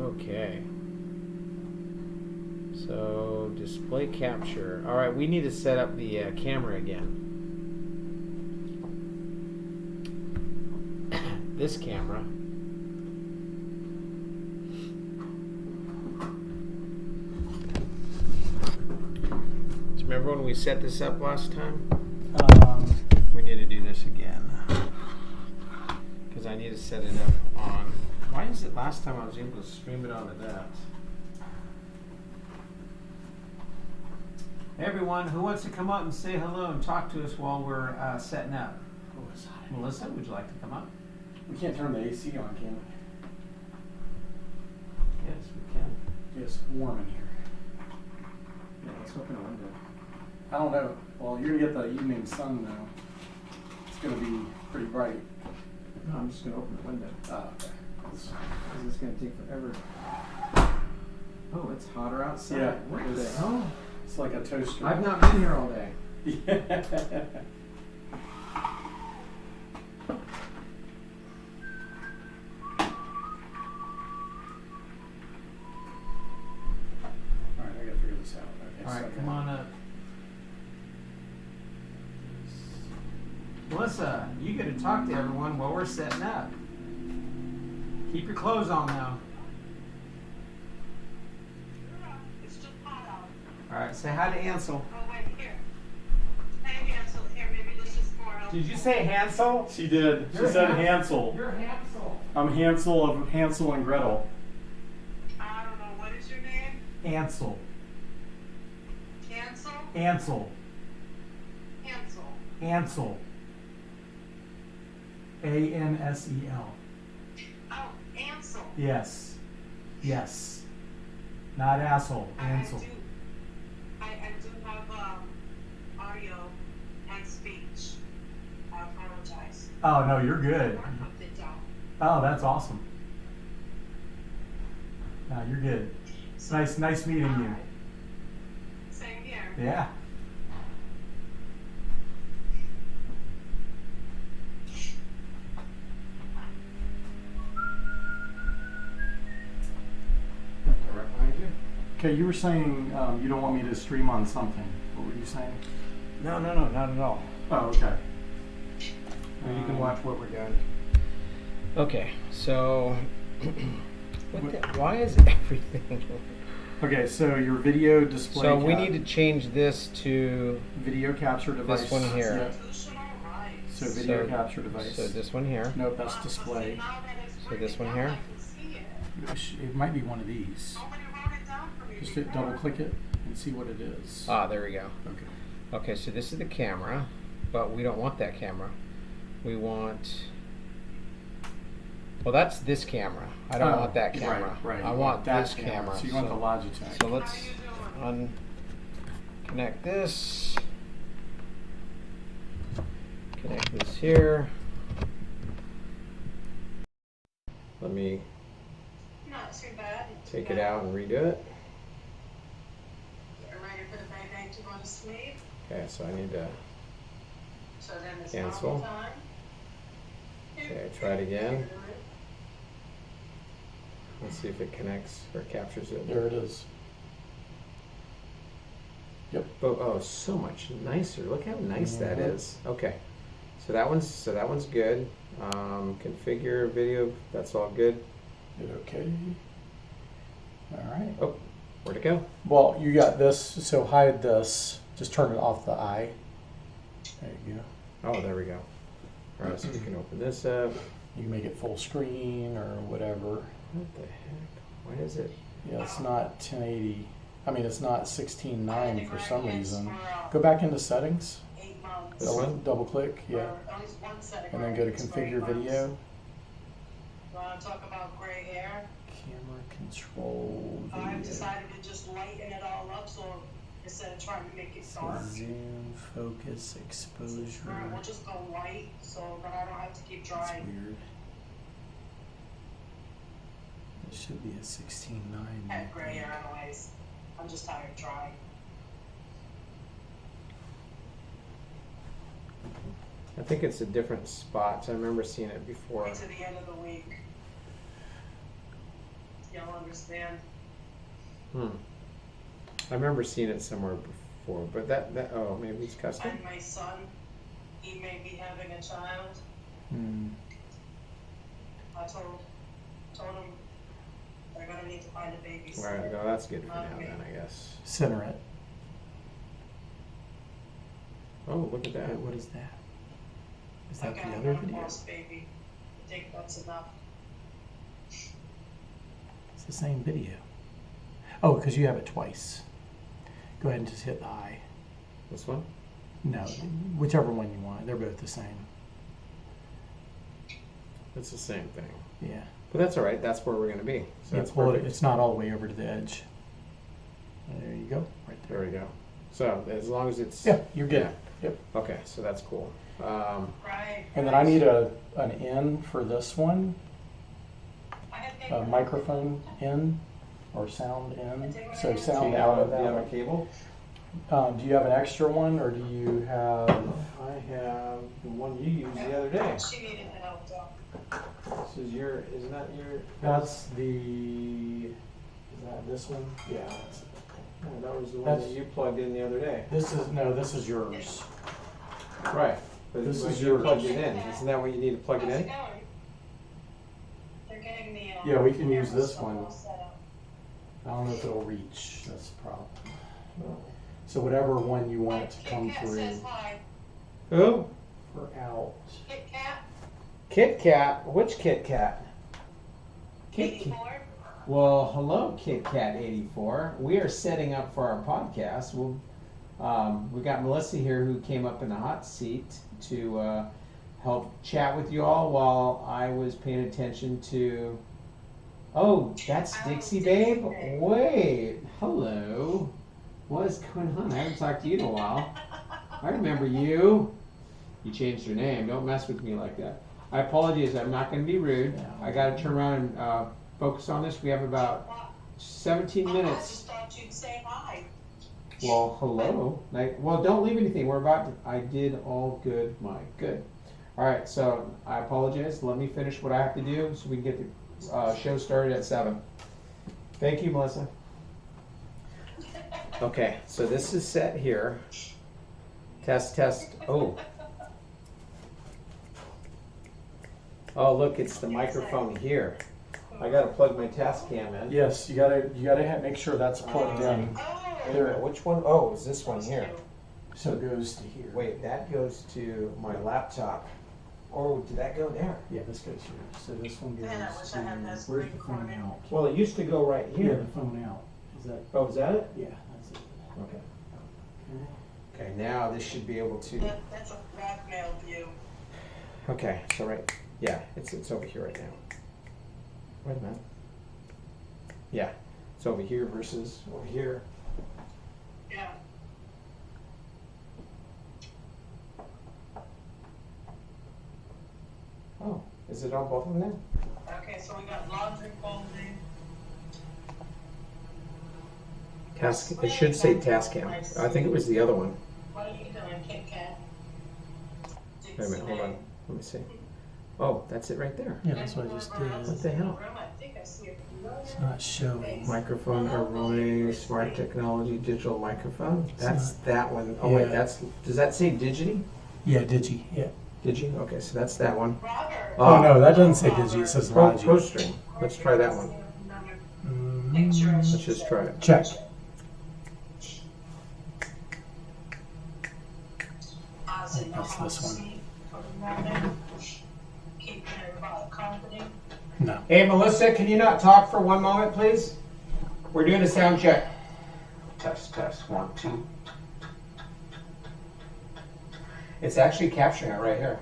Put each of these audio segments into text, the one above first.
Okay. So display capture. All right, we need to set up the camera again. This camera. Do you remember when we set this up last time? We need to do this again because I need to set it up on. Why is it last time I was able to stream it onto that? Hey everyone, who wants to come up and say hello and talk to us while we're setting up? Melissa, would you like to come up? We can't turn the AC on, can we? Yes, we can. It's warm in here. Yeah, let's open a window. I don't know. Well, you're gonna get the evening sun though. It's gonna be pretty bright. No, I'm just going to open the window. Oh, okay. This is going to take forever. Oh, it's hotter outside. Yeah, What it the is. hell? It's like a toaster. I've not been here all day. Yeah. Alright, I gotta figure this out. Okay, All right, so- come on up. Melissa, you get to talk to everyone while we're setting up. Keep your clothes on now. It's too hot out. All right, say hi to Ansel. Oh, wait, here. Hey, Ansel, here, maybe this is more helpful. Did you say Hansel? She did. She You're said Hansel. Hansel. You're Hansel. I'm Hansel of Hansel and Gretel. I don't know, what is your name? Ansel. Ansel? Ansel. Ansel. Ansel. A-N-S-E-L. Oh, Ansel. Yes. Yes. Not asshole. Ansel. I do have audio and speech. I apologize. Oh, no, you're good. I put it down. Oh, that's awesome. No, you're good. Nice meeting you. Alright. Same here. Yeah. Right behind you. Okay, you were saying you don't want me to stream on something. What were you saying? No, not at all. Oh, okay. You can watch what we're doing. Okay, so why is everything? Okay, so your video display. So we need to change this to video capture device. this one here. Yeah. Constitutional rights. So video capture device. So this one here. Nope, that's display. Now that it's So this written one down, here? I can see it. It might be one of these. Nobody wrote it down for me Just before. double click it and see what it is. Ah, there we go. Okay. Okay, so this is the camera, but we don't want that camera. We want. Well, that's this camera. I don't want that camera. Right. I You want that this camera. So you want the Logitech. So let's unconnect this. Connect this here. Let me Not too bad. take it out and redo it. Get ready for the baby to go to sleep. Okay, so I need to. So then it's Cancel. normal time. Okay, try it again. Let's see if it connects or captures it. There it is. Yep. Oh, so much nicer. Look how nice that Mhm. is. Okay, so that one's good. Configure video. That's all good. Hit OK. All right. Oh, where'd it go? Well, you got this. So hide this. Just turn it off the eye. There you go. Oh, there we go. All right, so we can open this up. You can make it full screen or whatever. What the heck? Why is it? Yeah, it's not 1080. I mean, it's not 16:9 for some reason. Go back into settings. 8 months. This one? Double click, yeah, Or at least one setting and then where go to it's configure 8 months. video. You want to talk about gray hair? Camera control. I've Video. decided to just lighten it all up, so instead of trying to make it So dark, zoom, focus, we'll exposure. just go white, so then I don't have to keep That's drying. weird. It should be a 16:9. I have gray hair anyways. I'm just tired of drying. I think it's a different spot. I remember seeing it before. Wait to the end of the week. you'll understand. I remember seeing it somewhere before, but oh, maybe it's custom. And my son, he may be having a child. I told him they're gonna need to find a babysitter. All right, no, that's good for now then, I guess. Center it. Oh, look at that. Wait, what is that? Is that Okay, the I'm other gonna video? pause, baby. I think that's enough. It's the same video. Oh, because you have it twice. Go ahead and just hit the I. This one? No, whichever one you want. They're both the same. It's the same thing. Yeah. But that's all right. That's where we're going to be. So that's Well, perfect. it's not all the way over to the edge. There you go. Right there. There we go. So as long as it's... Yeah, you're good. Yeah. Yep. Okay, so that's cool. Right. And then I need an in for this one. A microphone in or sound in. So sound out of that Do you have a one. cable? Do you have an extra one or do you have... I have the one you used the other day. She needed help though. This is your... Isn't that your... That's the... Is that this one? Yeah. Oh, that was the one That's- that you plugged in the other day. This is yours. Right. But This when is you yours. plugged it in. Isn't that what you need to plug it How's in? it going? They're getting the, Yeah, we can use camera this stuff one. all set up. I don't know if it'll reach. That's the problem. So whatever one you want it to come Kit Kat through says hi. Who? for out. Kit Kat, Kit Kat. Which Kit Kat? 84. Well, hello, Kit Kat 84. We are setting up for our podcast. We got Melissa here who came up in the hot seat to help chat with you all while I was paying attention to. Oh, that's Dixie Babe. Wait, hello. What is going on? I haven't talked to you in a while. I remember you. You changed your name. Don't mess with me like that. I apologize. I'm not going to be rude. I got to turn around and focus on this. We have about 17 I minutes. just thought you'd say hi. Well, hello. Well, don't leave anything. We're about to. I did all good, Mike. Good. All right. So I apologize. Let me finish what I have to do so we can get the show started at 7. Thank you, Melissa. Okay. So this is set here. Test, test. Oh. Oh, look, it's the microphone here. I gotta plug my Tascam in. Yes, you gotta make sure that's plugged in. Oh. Wait a minute, which one? Oh, is this one here? So it goes to here. Wait, that goes to my laptop. Oh, did that go there? Yeah, this goes here. So this one goes Man, I wish I had this to where's the microphone phone in. out? Well, it used to go right Yeah, here. the phone out. Is that? Oh, is that it? Yeah, that's it. Okay. Okay. Okay, now this should be able to. That's a blackmail view. Okay, so right. Yeah, it's over here right now. Wait a minute. Yeah, it's over here versus over here. Yeah. Oh, is it on both of them then? Okay, so we got laundry folding. It should say Tascam. I think it was the other one. What are you doing, Kit Kat? Wait a minute, hold on. Let me see. Oh, that's it right there. Yeah, that's what I just did. What the hell? I think I see it. It's not showing. Microphone array, smart technology, digital microphone. That's that one. Oh wait, Yeah. does that say Digi? Yeah, Digi. Yeah. Digi? Okay, so that's that one. Robert. Oh no, that doesn't say Digi. It says Logi. Pro string. Let's try that one. Let's just try it. Check. That's this one. Keeping everybody company. No. Hey Melissa, can you not talk for one moment, please? We're doing a sound check. Test, test, 1, 2. It's actually capturing it right here.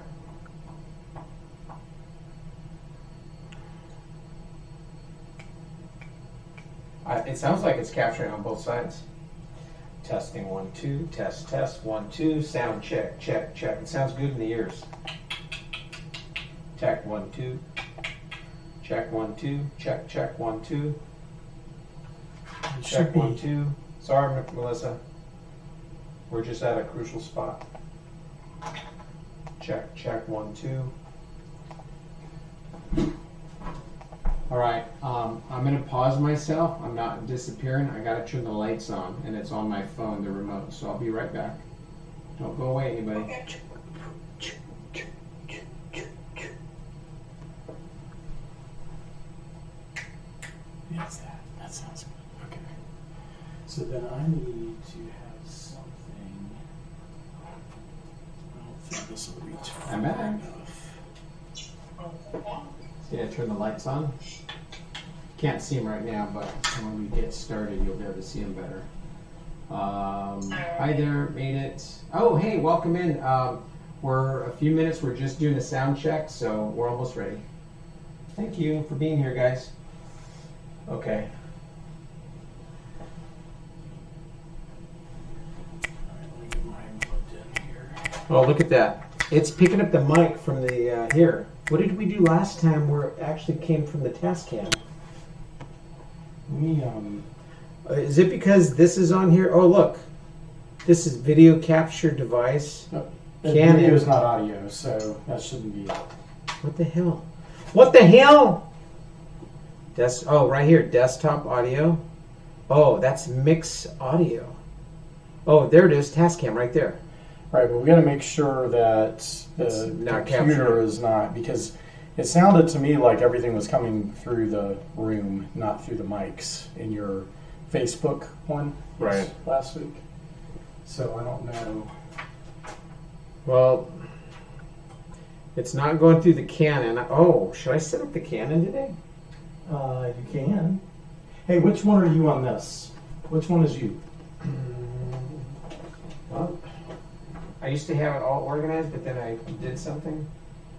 It sounds like it's capturing on both sides. Testing 1, 2, test, test, 1, 2, sound check, check, check. It sounds good in the ears. Check 1, 2. Check 1, 2. Check, check 1, 2. It should Check 1, be. 2. Sorry, Melissa. We're just at a crucial spot. Check, check 1, 2. All right, I'm gonna pause myself. I'm not disappearing. I gotta turn the lights on, and it's on my phone, the remote. So I'll be right back. Don't go away, anybody. Okay. Yes, that sounds good. Okay. So then I need to have something. I don't think this will reach far I'm back. enough. See, I turn the lights on. Can't see them right now, but when we get started, you'll be able to see them better. Hi there, made it. Oh, hey, welcome in. We're a few minutes. We're just doing a sound check, so we're almost ready. Thank you for being here, guys. Okay. All right, let me get mine plugged in here. Oh, look at that. It's picking up the mic from the here. What did we do last time where it actually came from the test cam? Let me Is it because this is on here? Oh, look. This is video capture device. Canon. Video is not audio, so that shouldn't be. What the hell? What the hell? Oh, right here, desktop audio. Oh, that's mix audio. Oh, there it is, Tascam right there. Right, but we got to make sure that the not computer captured. is not, because it sounded to me like everything was coming through the room, not through the mics in your Facebook one Right. last week. So I don't know. Well, it's not going through the Canon. Oh, should I set up the Canon today? You can. Hey, which one are you on this? Which one is you? Well, I used to have it all organized, but then I did something.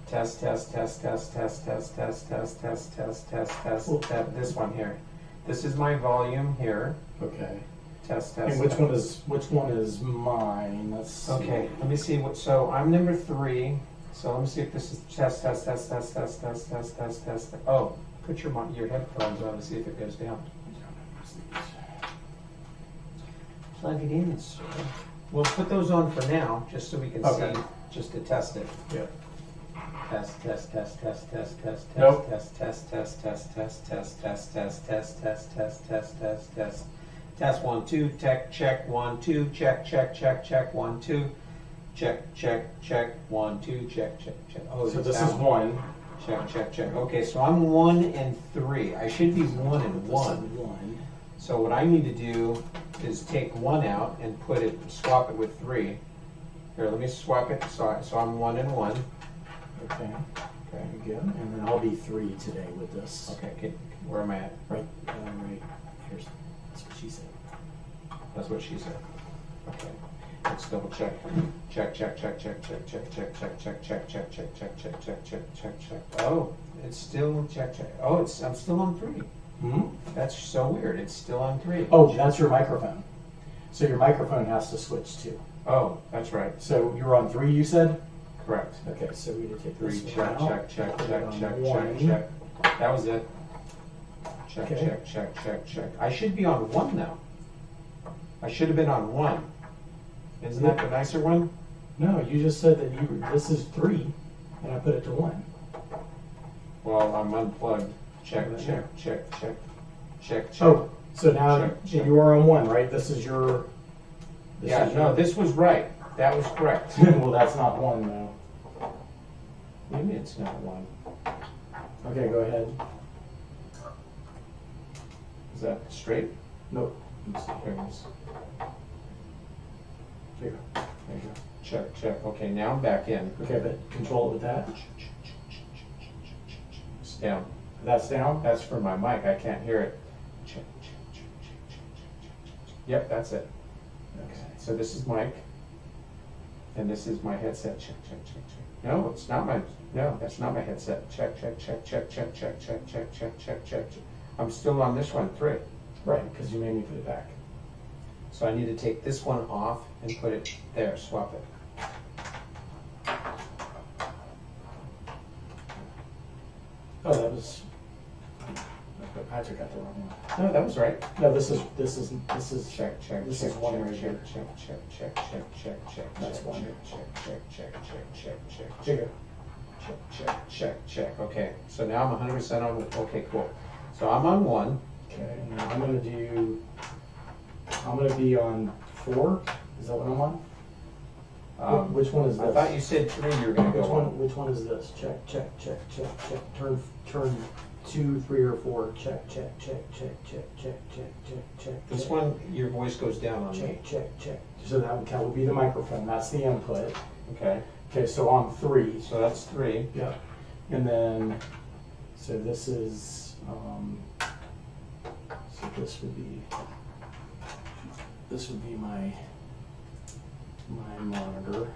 Test, test, test, test, test, test, test, test, test, test, test, test. This one here. This is my volume here. Okay. Test, test. And which one is mine? Let's see. Okay, let me see what. So I'm number 3. So let me see if this is test, test, test, test, test, test, test, test, test. Oh, put your headphones on to see if it goes down. Plug it in, sir. We'll put those on for now, just so we can Okay. see, just to test it. Yeah. Test, test, test, test, test, test, Nope. test, test, test, test, test, test, test, test, test, test, test, test, test, test. Test 1, 2, check 1, 2, check 1, 2, check 1, 2, check. Oh, So it's this that is one. Check. Okay, so I'm 1 and 3. I should be 1 and 1. One. So what I need to do is take 1 out and swap it with 3. Here, let me swap it. So I'm 1 and 1. Okay. Okay. There you go. And then I'll be 3 today with this. Okay. Where am I at? Right. Right. Here's. That's what she said. That's what she said. Okay. Let's double check. Check. Oh, it's still check. Oh, I'm still on 3. Hmm? That's so weird. It's still on 3. Oh, that's your microphone. So your microphone has to switch too. Oh, that's right. So you're on 3, you said? Correct. Okay, so we need to take 3. this Check. one out. Check. Put it on 1. That was it. Check. Okay. Check. I should be on 1 now. I should have been on 1. Isn't that the nicer one? No, you just said that this is 3, and I put it to 1. Well, I'm unplugged. Check. Oh, so now Check. you are on 1, right? This is your. This was right. That was correct. Well, that's not 1 though. Maybe it's not 1. Okay, go ahead. Is that straight? Nope. There it is. There you go. There you go. Check. Okay, now I'm back in. Okay, but control it with that. It's down. That's down. That's for my mic. I can't hear it. Check. Yep, that's it. Okay. So this is mic, and this is my headset. Check. No, it's not my. No, that's not my headset. Check. I'm still on this one, 3. Right, because you made me put it back. So I need to take this one off and put it there. Swap it. Oh, that was. I took out the wrong one. No, that was right. No, this is Check. This is one right here. Check. That's one. Check. There you Check. Okay, so now I'm 100% on. Okay, cool. So I'm on 1. Okay, and now I'm gonna be on 4. Is that what I'm on? Which one is this? I thought you said 3 you were going to go on. Which one is this? Check. Turn 2, 3, or 4. Check. This one, your voice goes down on me. Check. So that would be the microphone. That's the input. Okay. Okay, so on 3. So that's 3. Yeah. And then, so this is, so this would be my monitor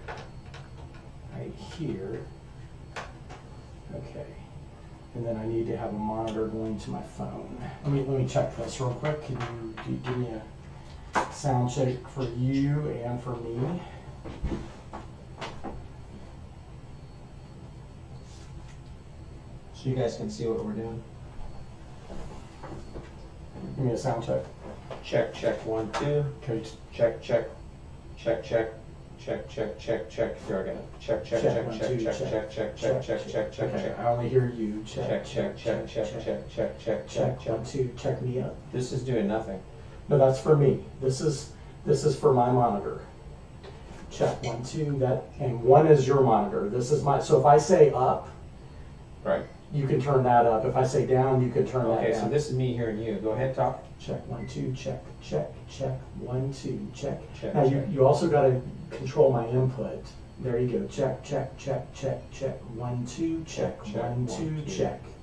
right here. Okay. And then I need to have a monitor going to my phone. Let me check this real quick. Can you give me a sound check for you and for me? So you guys can see what we're doing. Give me a sound check. Check. 1, 2. Okay. Check. Here I got it. Check. Okay, I only hear you. Check. Check. 1, 2. Check me up. This is doing nothing. No, that's for me. This is for my monitor. Check 1, 2. And 1 is your monitor. This is my. So if I say up, Right. you can turn that up. If I say down, you can turn that Okay, down. so this is me hearing you. Go ahead, talk. Check 1, 2. Check. 1, 2. Check. Check. Now you also got to control my input. There you go. Check. 1, 2. Check. 1, 2. Check.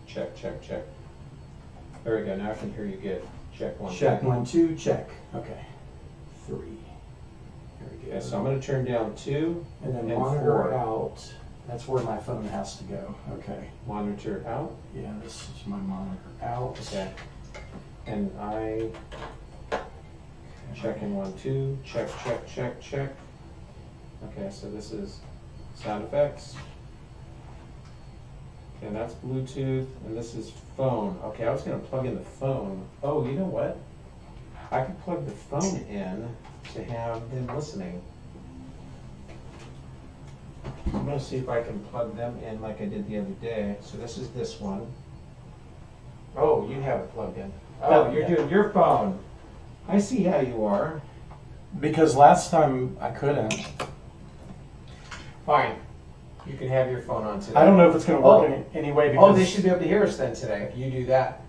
Check. There we go. Now I can hear you good. Check 1. Check 1, 2. Check. Okay. 3. There we go. Okay, so I'm going to turn down 2 And then and monitor 4. out. That's where my phone has to go. Okay. Monitor out. Yeah, this is my monitor out. Okay. And I check in 1, 2. Check. Okay, so this is sound effects. And that's Bluetooth, and this is phone. Okay, I was going to plug in the phone. Oh, you know what? I could plug the phone in to have them listening. I'm going to see if I can plug them in like I did the other day. So this is this one. Oh, you have it plugged in. Oh, you're doing your phone. I see how you are. Because last time I couldn't. Fine. You can have your phone on today. I don't know if it's going to work anyway. Because Oh, they should be able to hear us then today if you do that.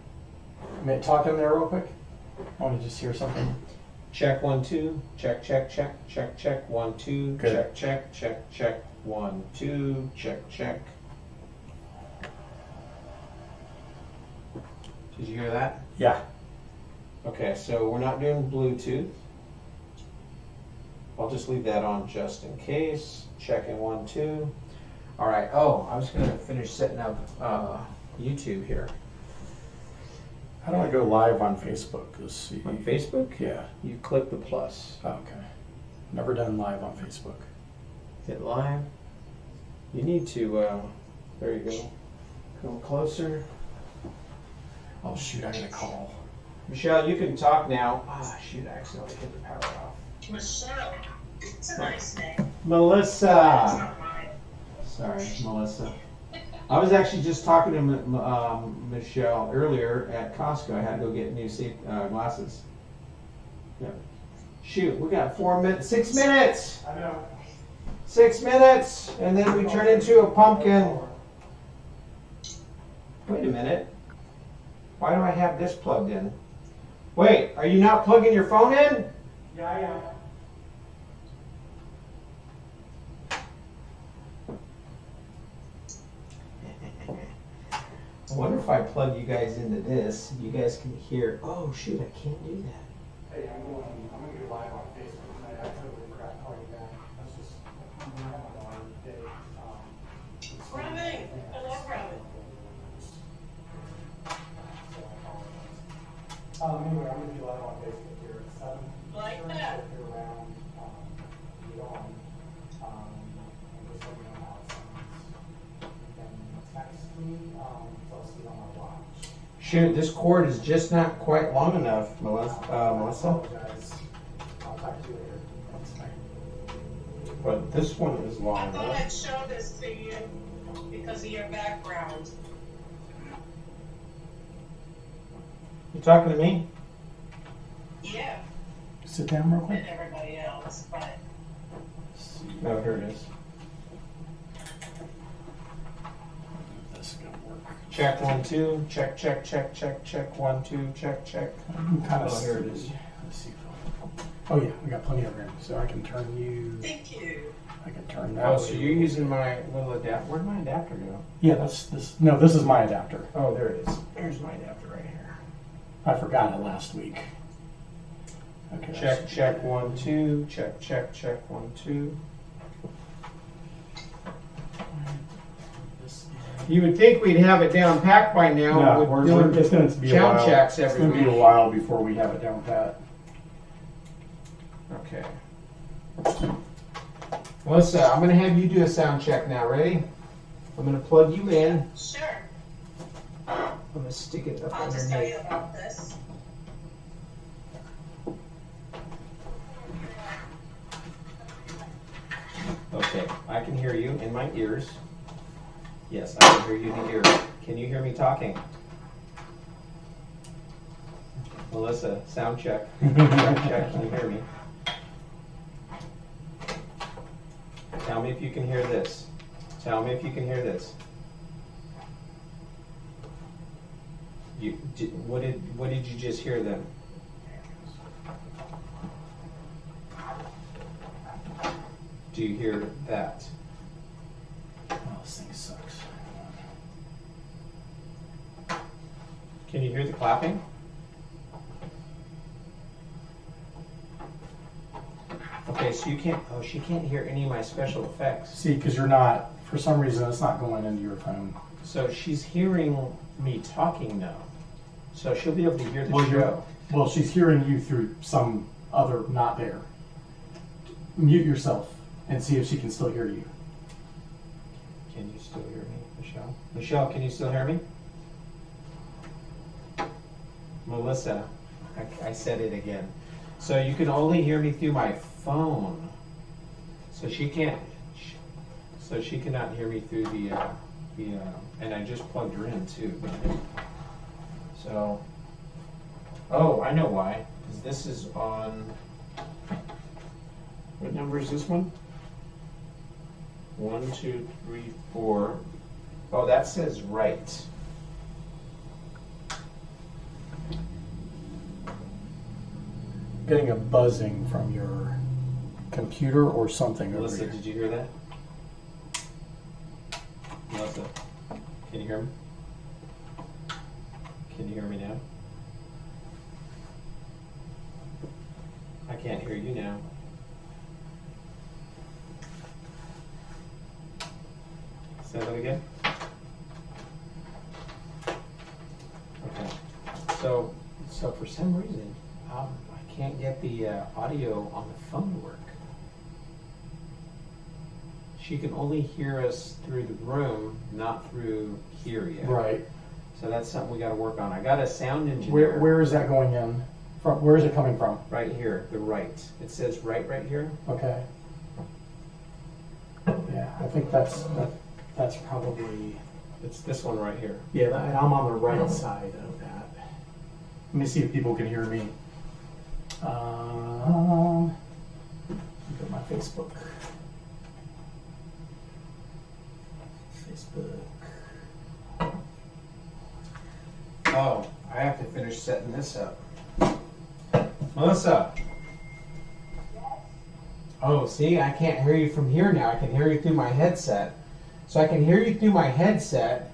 Talk in there real quick. I want to just hear something. Check 1, 2. Check. 1, 2. Good. Check. 1, 2. Check. Did you hear that? Yeah. Okay, so we're not doing Bluetooth. I'll just leave that on just in case. Checking 1, 2. All right. Oh, I was going to finish setting up YouTube here. How do I go live on Facebook? Let's see. On Facebook? Yeah. You click the plus. Oh, okay. Never done live on Facebook. Hit live. You need to, there you go. Come closer. Oh shoot, I got a call. Michelle, you can talk now. Ah, shoot, I accidentally hit the power off. Michelle. It's a nice name. Melissa. It's not mine. Sorry, Melissa. I was actually just talking to Michelle earlier at Costco. I had to go get new glasses. Yeah. Shoot, we got 6 minutes. I know. 6 minutes, and then we turn into a pumpkin. Wait a minute. Why do I have this plugged in? Wait, are you not plugging your phone in? Yeah, I am. I wonder if I plug you guys into this, you guys can hear. Oh shoot, I can't do that. Hey, I'm gonna go live on Facebook. I totally forgot to call you back. That's just Rabbit. I love rabbit. Anyway, I'm gonna be live on Facebook here at 7. Like that. If you're around, get on. And just let me know how it sounds. You can text me, so I'll see it on my watch. Shoot, this cord is just not quite long enough, Melissa. I apologize. I'll talk to you later. That's fine. But this one is long I thought enough. I'd show this to you. because of your background. You talking to me? Yeah, Sit down real quick. and everybody else, but Oh, here it is. This is gonna work. Check 1 2. Check 1 2. Check. I'm kind of. Oh, here it is. Let's see. Oh yeah, we got plenty of room, so I can turn you. thank you. I can turn that. Oh, way. so you're using my little adapter. Where'd my adapter go? Yeah, that's this. No, this is my adapter. Oh, there it is. There's my adapter right here. I forgot it last week. Okay. Check 1 2. Check 1 2. You would think we'd have it down packed by now. No, with doing it's going to be a sound while. checks It's every going to be a week. while before we have it down pat. Okay. Melissa, I'm going to have you do a sound check now. Ready? I'm going to plug you in. Sure. I'm going to stick it up I'll just tell you underneath. about this. Okay, I can hear you in my ears. Yes, I can hear you in the ears. Can you hear me talking? Melissa, sound check. Check, can you hear me? Tell me if you can hear this. Tell me if you can hear this. What did you just hear then? Do you hear that? Oh, this thing sucks. Can you hear the clapping? Okay, so you can't, oh, she can't hear any of my special effects. See, because you're not, for some reason, it's not going into your phone. So she's hearing me talking now. So she'll be able to hear the Well, show. Well, she's hearing you through some other, not there. Mute yourself and see if she can still hear you. Can you still hear me, Michelle? Michelle, can you still hear me? Melissa, I said it again. So you can only hear me through my phone. So she can't, so she cannot hear me through the and I just plugged her in too. So, oh, I know why. Because this is on, what number is this one? 1 2 3 4. Oh, that says right. Getting a buzzing from your computer or something over Melissa, here. did you hear that? Melissa, can you hear me? Can you hear me now? I can't hear you now. Say that again. Okay. So for some reason, I can't get the audio on the phone to work. She can only hear us through the room, not through here yet. Right. So that's something we got to work on. I got a sound engineer. Where is that going in? From where is it coming from? Right here, the right. It says right here. Okay. Yeah, I think that's probably. It's this one right here. Yeah, and I'm on the right side of that. Let me see if people can hear me. Look at my Facebook. Oh, I have to finish setting this up. Melissa. Oh, see, I can't hear you from here now. I can hear you through my headset. So I can hear you through my headset.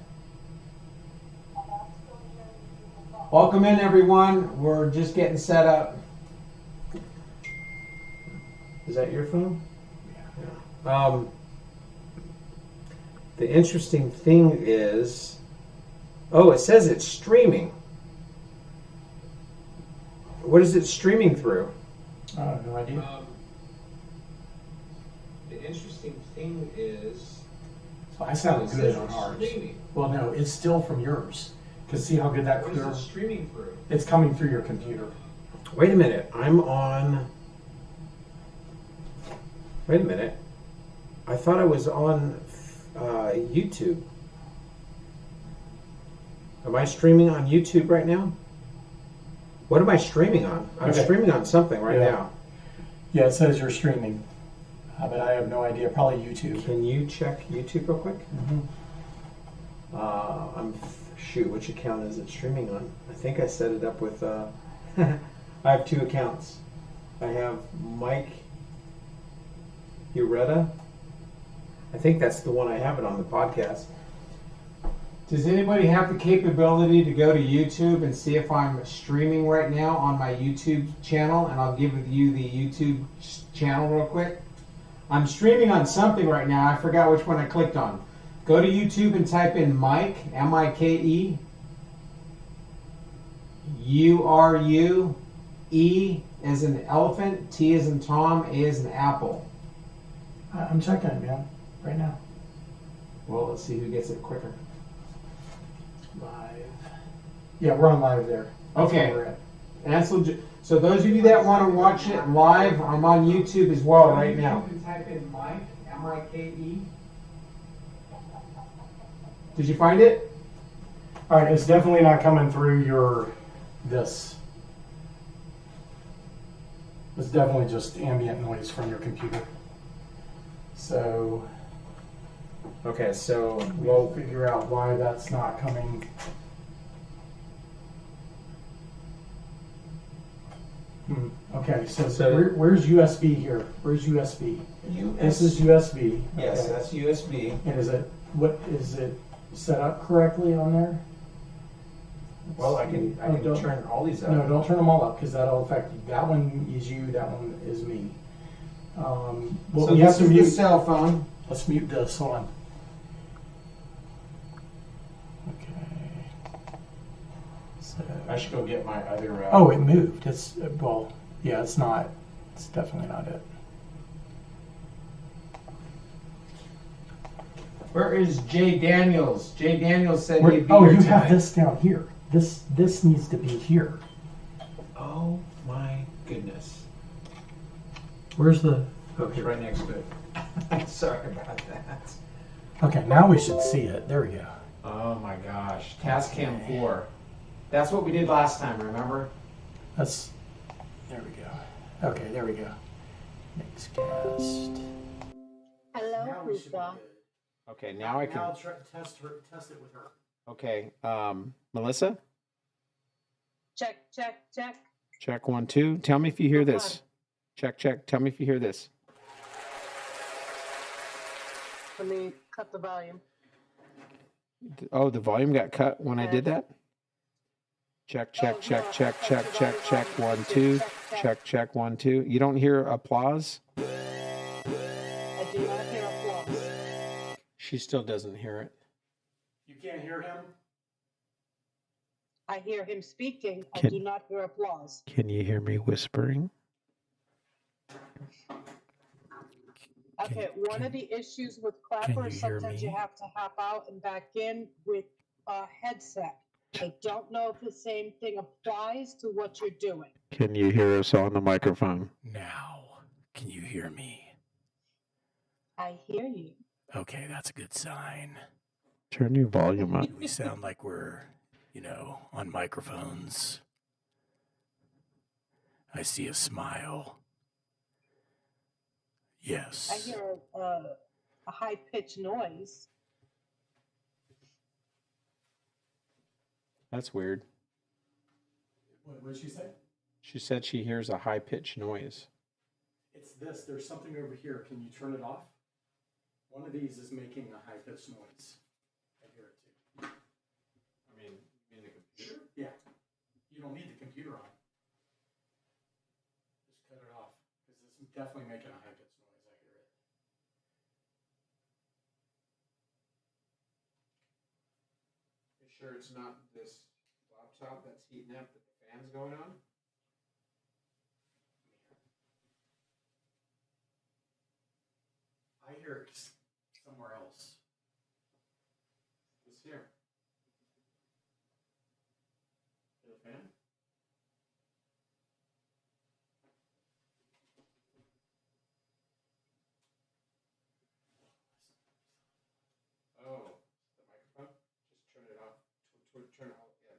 Welcome in, everyone. We're just getting set up. Is that your phone? Yeah. The interesting thing is, oh, it says it's streaming. What is it streaming through? I have no idea. The interesting thing is, So I sound it good says on it's ours. streaming. Well, no, it's still from yours. Cause see how good that What clear. is it streaming through? It's coming through your computer. Wait a minute, I'm on. Wait a minute. I thought I was on YouTube. Am I streaming on YouTube right now? What am I streaming on? I'm Okay. streaming on something right Yeah. now. Yeah, it says you're streaming, but I have no idea. Probably YouTube. Can you check YouTube real quick? Mm-hmm. Shoot, which account is it streaming on? I think I set it up with, I have 2 accounts. I have MikeUrueta. I think that's the one I have it on the podcast. Does anybody have the capability to go to YouTube and see if I'm streaming right now on my YouTube channel? And I'll give you the YouTube channel real quick. I'm streaming on something right now. I forgot which one I clicked on. Go to YouTube and type in Mike, M-I-K-E, U-R-U-E as in elephant, T as in Tom, A as in apple. I'm checking it, man, right now. Well, let's see who gets it quicker. Live. Yeah, we're on live there. That's Okay. where we're at. Ansel, so those of you that want to watch it live, I'm on YouTube as well right now. You can type in Mike, M-I-K-E. Did you find it? All right, it's definitely not coming through this. It's definitely just ambient noise from your computer. So Okay, so we'll figure out why that's not coming. Okay, so where's USB here? Where's USB? This is USB. Yes, Okay. that's USB. And is it set up correctly on there? Well, I can turn all these up. No, don't turn them all up because that'll affect you. That one is you. That one is me. Well, So we have to this is mute. the cell phone. Let's mute this. Hold on. Okay. So. I should go get my other. Oh, it moved. It's well, yeah. It's not. It's definitely not it. Where is Jay Daniels? Jay Daniels said he'd be Oh, here you have tonight. this down here. This needs to be here. Oh my goodness. Where's the? Oh, it's right next to it. Sorry about that. Okay, now we should see it. There we go. Oh my gosh. Tascam 4. That's what we did last time, remember? There we go. Okay, there we go. Next cast. Hello, Now we should be Rupa. good. Okay, now I Now can. I'll test it with her. Okay, Melissa? Check, check, check. Check 1, 2. Tell me if you hear this. Check, check. Tell me if you hear this. Let me cut the volume. Oh, the volume got cut when I did that? Check, check, Oh, check, no, check, I check, cut the check, volume check, on 1, YouTube. 2. Check, check. Check, check, 1, 2. You don't hear applause? I do not hear applause. She still doesn't hear it. You can't hear him? I hear him speaking. I Can- do not hear applause. Can you hear me whispering? Okay, one of the issues with Clapper is you hear sometimes me? you have to hop out and back in with a headset. I don't know if the same thing applies to what you're doing. Can you hear us on the microphone? Now, can you hear me? I hear you. Okay, that's a good sign. Turn your volume up. We sound like we're, on microphones. I see a smile. Yes. I hear a high-pitched noise. That's weird. What did she say? She said she hears a high-pitched noise. It's this. There's something over here. Can you turn it off? One of these is making a high-pitched noise. I hear it too. I mean, in the computer? Yeah. You don't need the computer on. Just cut it off. Because it's definitely making a high-pitched noise. I hear it. You sure it's not this laptop that's heating up that the fan's going on? I hear it somewhere else. It's here. The fan? Oh, the microphone? Just turn it off Turn it off. Yeah,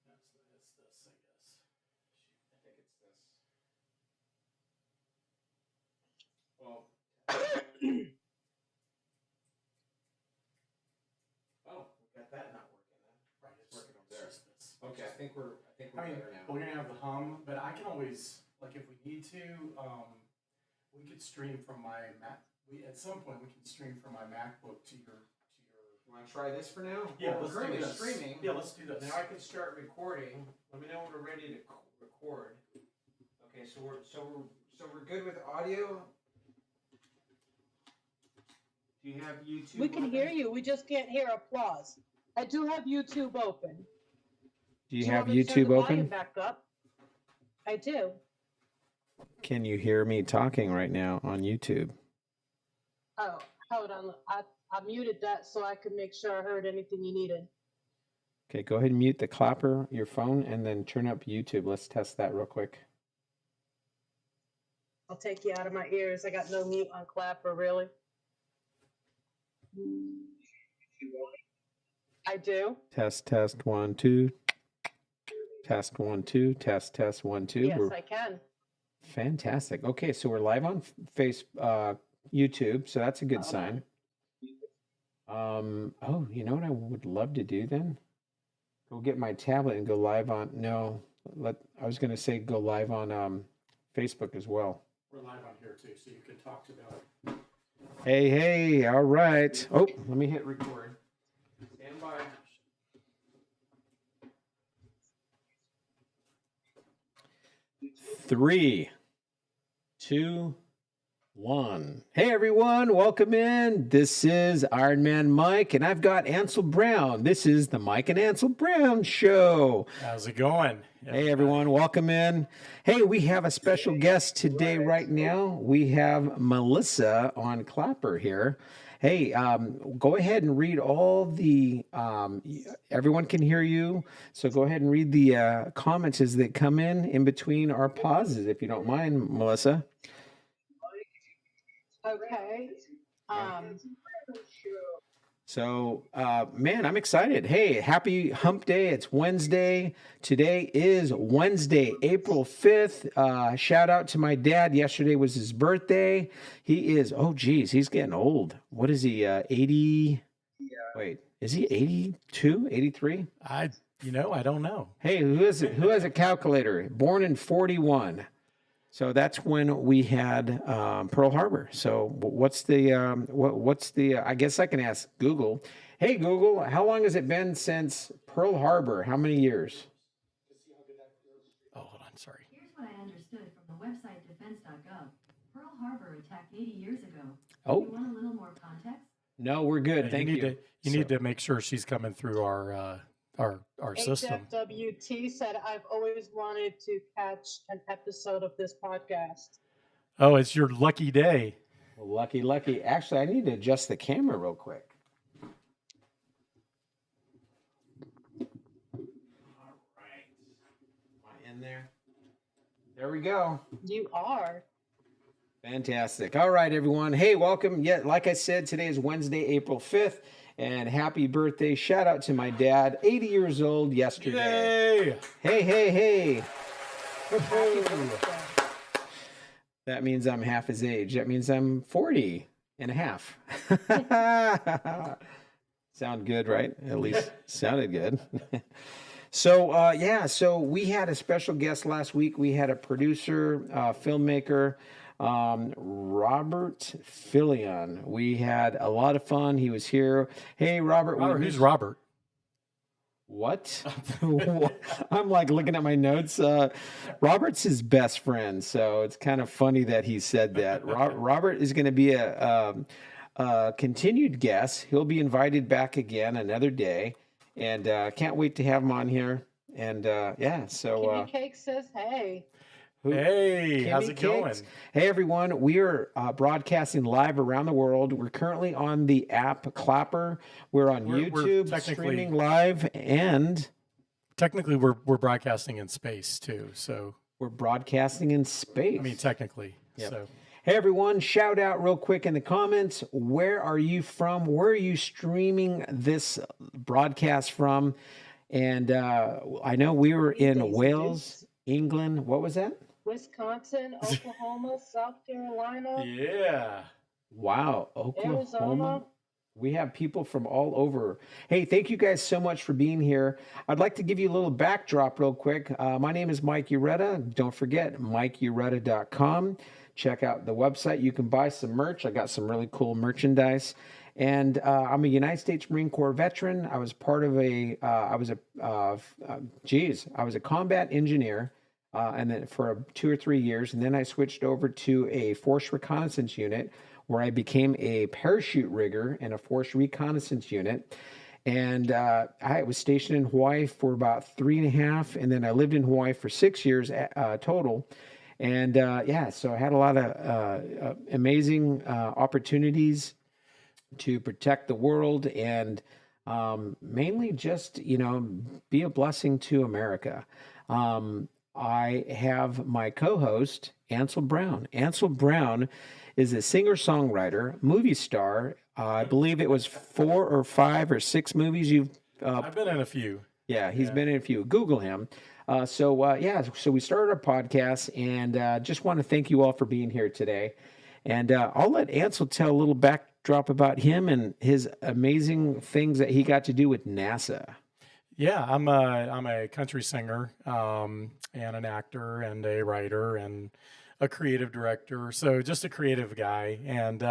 there we go. It's this, I guess. I think it's this. Oh, we got that not working then. Right, It's working over there. just this. Okay, I think we're I mean, better now. we're gonna have the hum, but I can always, like, if we need to, we could stream from my Mac. At some point, we can stream from my MacBook to your. You want to try this for now? Yeah, Well, let's we're do currently this. streaming. Yeah, let's do this. Now I can start recording. Let me know when we're ready to record. Okay, so we're good with audio. Do you have YouTube? We can open? hear you. We just can't hear applause. I do have YouTube open. Do you Do have want me to turn YouTube the volume open? back up? I do. Can you hear me talking right now on YouTube? Oh, hold on. I muted that so I could make sure I heard anything you needed. Okay, go ahead and mute the clapper, your phone, and then turn up YouTube. Let's test that real quick. I'll take you out of my ears. I got no mute on Clapper, really. I do. Test, 1, 2. Test 1, 2. Test 1, 2. Yes, I can. Fantastic. Okay, so we're live on YouTube, so that's a good sign. Oh, you know what I would love to do then? Go get my tablet and go live on. No, I was going to say go live on Facebook as well. We're live on here too, so you can talk to about. Hey, all right. Oh, let me hit record. Stand by. Three, 2, 1. Hey everyone, welcome in. This is Iron Man Mike, and I've got Ansel Brown. This is the Mike and Ansel Brown Show. How's it going? Hey everyone, welcome in. Hey, we have a special guest today right now. We have Melissa on Clapper here. Hey, go ahead and read all the, everyone can hear you. So go ahead and read the comments as they come in between our pauses, if you don't mind, Melissa. Okay. So, man, I'm excited. Hey, happy hump day. It's Wednesday. Today is Wednesday, April 5th. Shout out to my dad. Yesterday was his birthday. He is, oh, geez, he's getting old. What is he, 80? Wait, is he 82, 83? I don't know. Hey, who has a calculator? Born in 41. So that's when we had Pearl Harbor. So what's the I guess I can ask Google. Hey Google, how long has it been since Pearl Harbor? How many years? Oh, hold on, sorry. Here's what I understood from the website defense.gov. Pearl Harbor attacked 80 years ago. Oh. You want a little more context? No, we're good. Thank you. You need to make sure she's coming through our system. HFWT said, I've always wanted to catch an episode of this podcast. Oh, it's your lucky day. Well, lucky. Actually, I need to adjust the camera real quick. All right. Am I in there? There we go. You are. Fantastic. All right, everyone. Hey, welcome. Yeah, like I said, today is Wednesday, April 5th, and happy birthday. Shout out to my dad, 80 years old yesterday. Yay! Hey. Happy birthday. That means I'm half his age. That means I'm 40 and a half. Sound good, right? At least sounded good. So we had a special guest last week. We had a producer, filmmaker, Robert Fillion. We had a lot of fun. He was here. Hey, Robert. Who's Robert? What? I'm like looking at my notes. Robert's his best friend, so it's kind of funny that he said that. Robert is going to be a continued guest. He'll be invited back again another day, and can't wait to have him on here. And Kimmy Cake says, hey. Hey, how's it going? Hey, everyone. We are broadcasting live around the world. We're currently on the app Clapper. We're on YouTube, streaming live, and technically we're broadcasting in space too. So we're broadcasting in space. I mean, technically. Yep. So. Hey, everyone. Shout out real quick in the comments. Where are you from? Where are you streaming this broadcast from? And I know we were Green in Days, Wales, England. What was that? Wisconsin, Oklahoma, South Carolina, Yeah. Wow, Oklahoma. Arizona. We have people from all over. Hey, thank you guys so much for being here. I'd like to give you a little backdrop real quick. My name is Mike Ureta. Don't forget, MikeUruetacom. Check out the website. You can buy some merch. I got some really cool merchandise. And I'm a United States Marine Corps veteran. I was part of I was a combat engineer. And then for 2 or 3 years, and then I switched over to a force reconnaissance unit where I became a parachute rigger in a force reconnaissance unit. And I was stationed in Hawaii for about 3.5, and then I lived in Hawaii for 6 years total. And yeah, so I had a lot of amazing opportunities to protect the world and mainly just, be a blessing to America. I have my co-host, Ansel Brown. Ansel Brown is a singer-songwriter, movie star. I believe it was 4 or 5 or 6 movies you've... I've been in a few. Yeah, he's been in a few. Google him. So we started our podcast, and just want to thank you all for being here today. And I'll let Ansel tell a little backdrop about him and his amazing things that he got to do with NASA. Yeah, I'm a country singer, and an actor and a writer and a creative director. So just a creative guy. And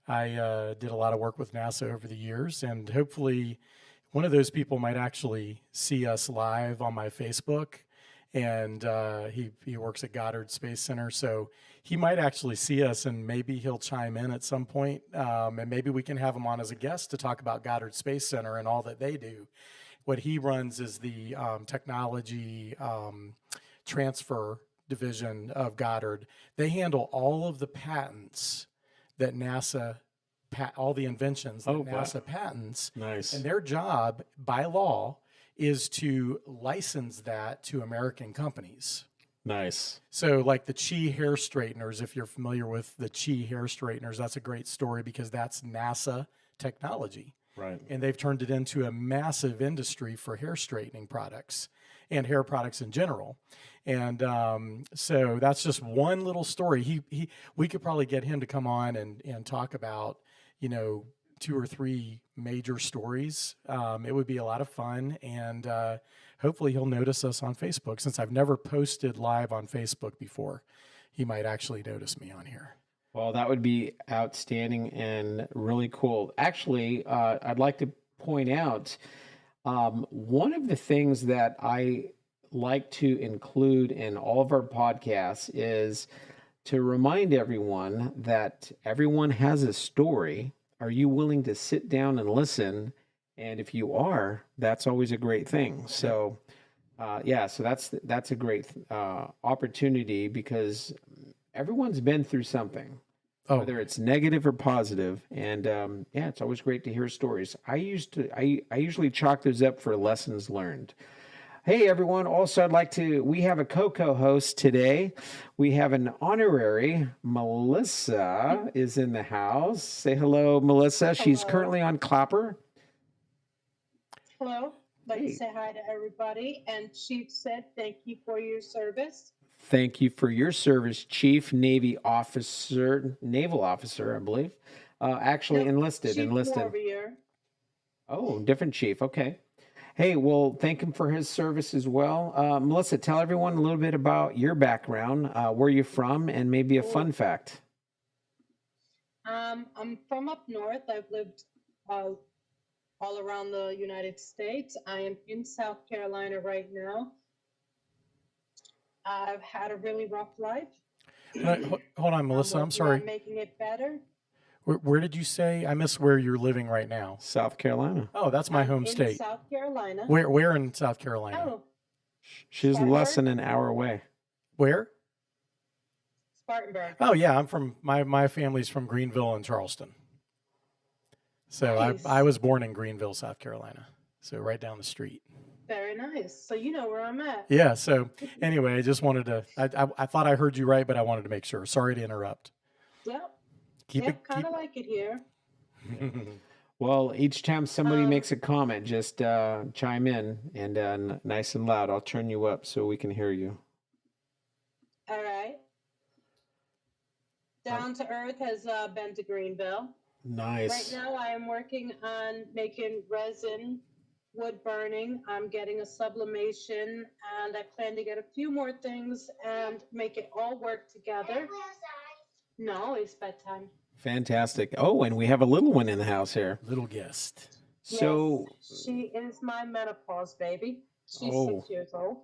I did a lot of work with NASA over the years, and hopefully one of those people might actually see us live on my Facebook. And he works at Goddard Space Center, so he might actually see us, and maybe he'll chime in at some point, and maybe we can have him on as a guest to talk about Goddard Space Center and all that they do. What he runs is the technology transfer division of Goddard. They handle all of the patents that NASA, all the inventions that NASA patents. Nice. And their job by law is to license that to American companies. Nice. So like the Chi hair straighteners, if you're familiar with the Chi hair straighteners, that's a great story because that's NASA technology. Right. And they've turned it into a massive industry for hair straightening products and hair products in general. And so that's just one little story. We could probably get him to come on and talk about, 2 or 3 major stories. It would be a lot of fun. And hopefully he'll notice us on Facebook. Since I've never posted live on Facebook before, he might actually notice me on here. Well, that would be outstanding and really cool. Actually, I'd like to point out one of the things that I like to include in all of our podcasts is to remind everyone that everyone has a story. Are you willing to sit down and listen? And if you are, that's always a great thing. So, so that's a great opportunity because everyone's been through something, whether it's negative or positive. And it's always great to hear stories. I usually chalk those up for lessons learned. Hey, everyone. Also, we have a co-host today. We have an honorary. Melissa is in the house. Say hello, Melissa. Hello. She's currently on Clapper. Hello. I'd like to say hi to everybody. And Chief said, thank you for your service. Thank you for your service, Chief Naval Officer, I believe. Actually enlisted. Chief Warrior. Oh, different chief. Okay. Hey, well, thank him for his service as well. Melissa, tell everyone a little bit about your background, where you're from, and maybe a fun fact. I'm from up north. I've lived all around the United States. I am in South Carolina right now. I've had a really rough life. Hold on, Melissa. I'm sorry. I'm making it better. Where did you say? I miss where you're living right now. South Carolina. Oh, that's my home state. South Carolina. Where in South Carolina? Oh, she's less than an hour away. Where? Spartanburg. Oh yeah, I'm from my family's from Greenville and Charleston. So nice. I was born in Greenville, South Carolina. So right down the street. Very nice. So you know where I'm at. Yeah. So anyway, I just wanted to. I thought I heard you right, but I wanted to make sure. Sorry to interrupt. Yep. Kind of like it here. Well, each time somebody Um, makes a comment, just chime in and nice and loud. I'll turn you up so we can hear you. all right. Down to Earth has been to Greenville. Right Nice. now, I am working on making resin, wood burning. I'm getting a sublimation, and I plan to get a few more things and make it all work together. No, it's bedtime. Fantastic. Oh, and we have a little one in the house here. Little guest. So, Yes, she is my menopause baby. She's oh, 6 years old.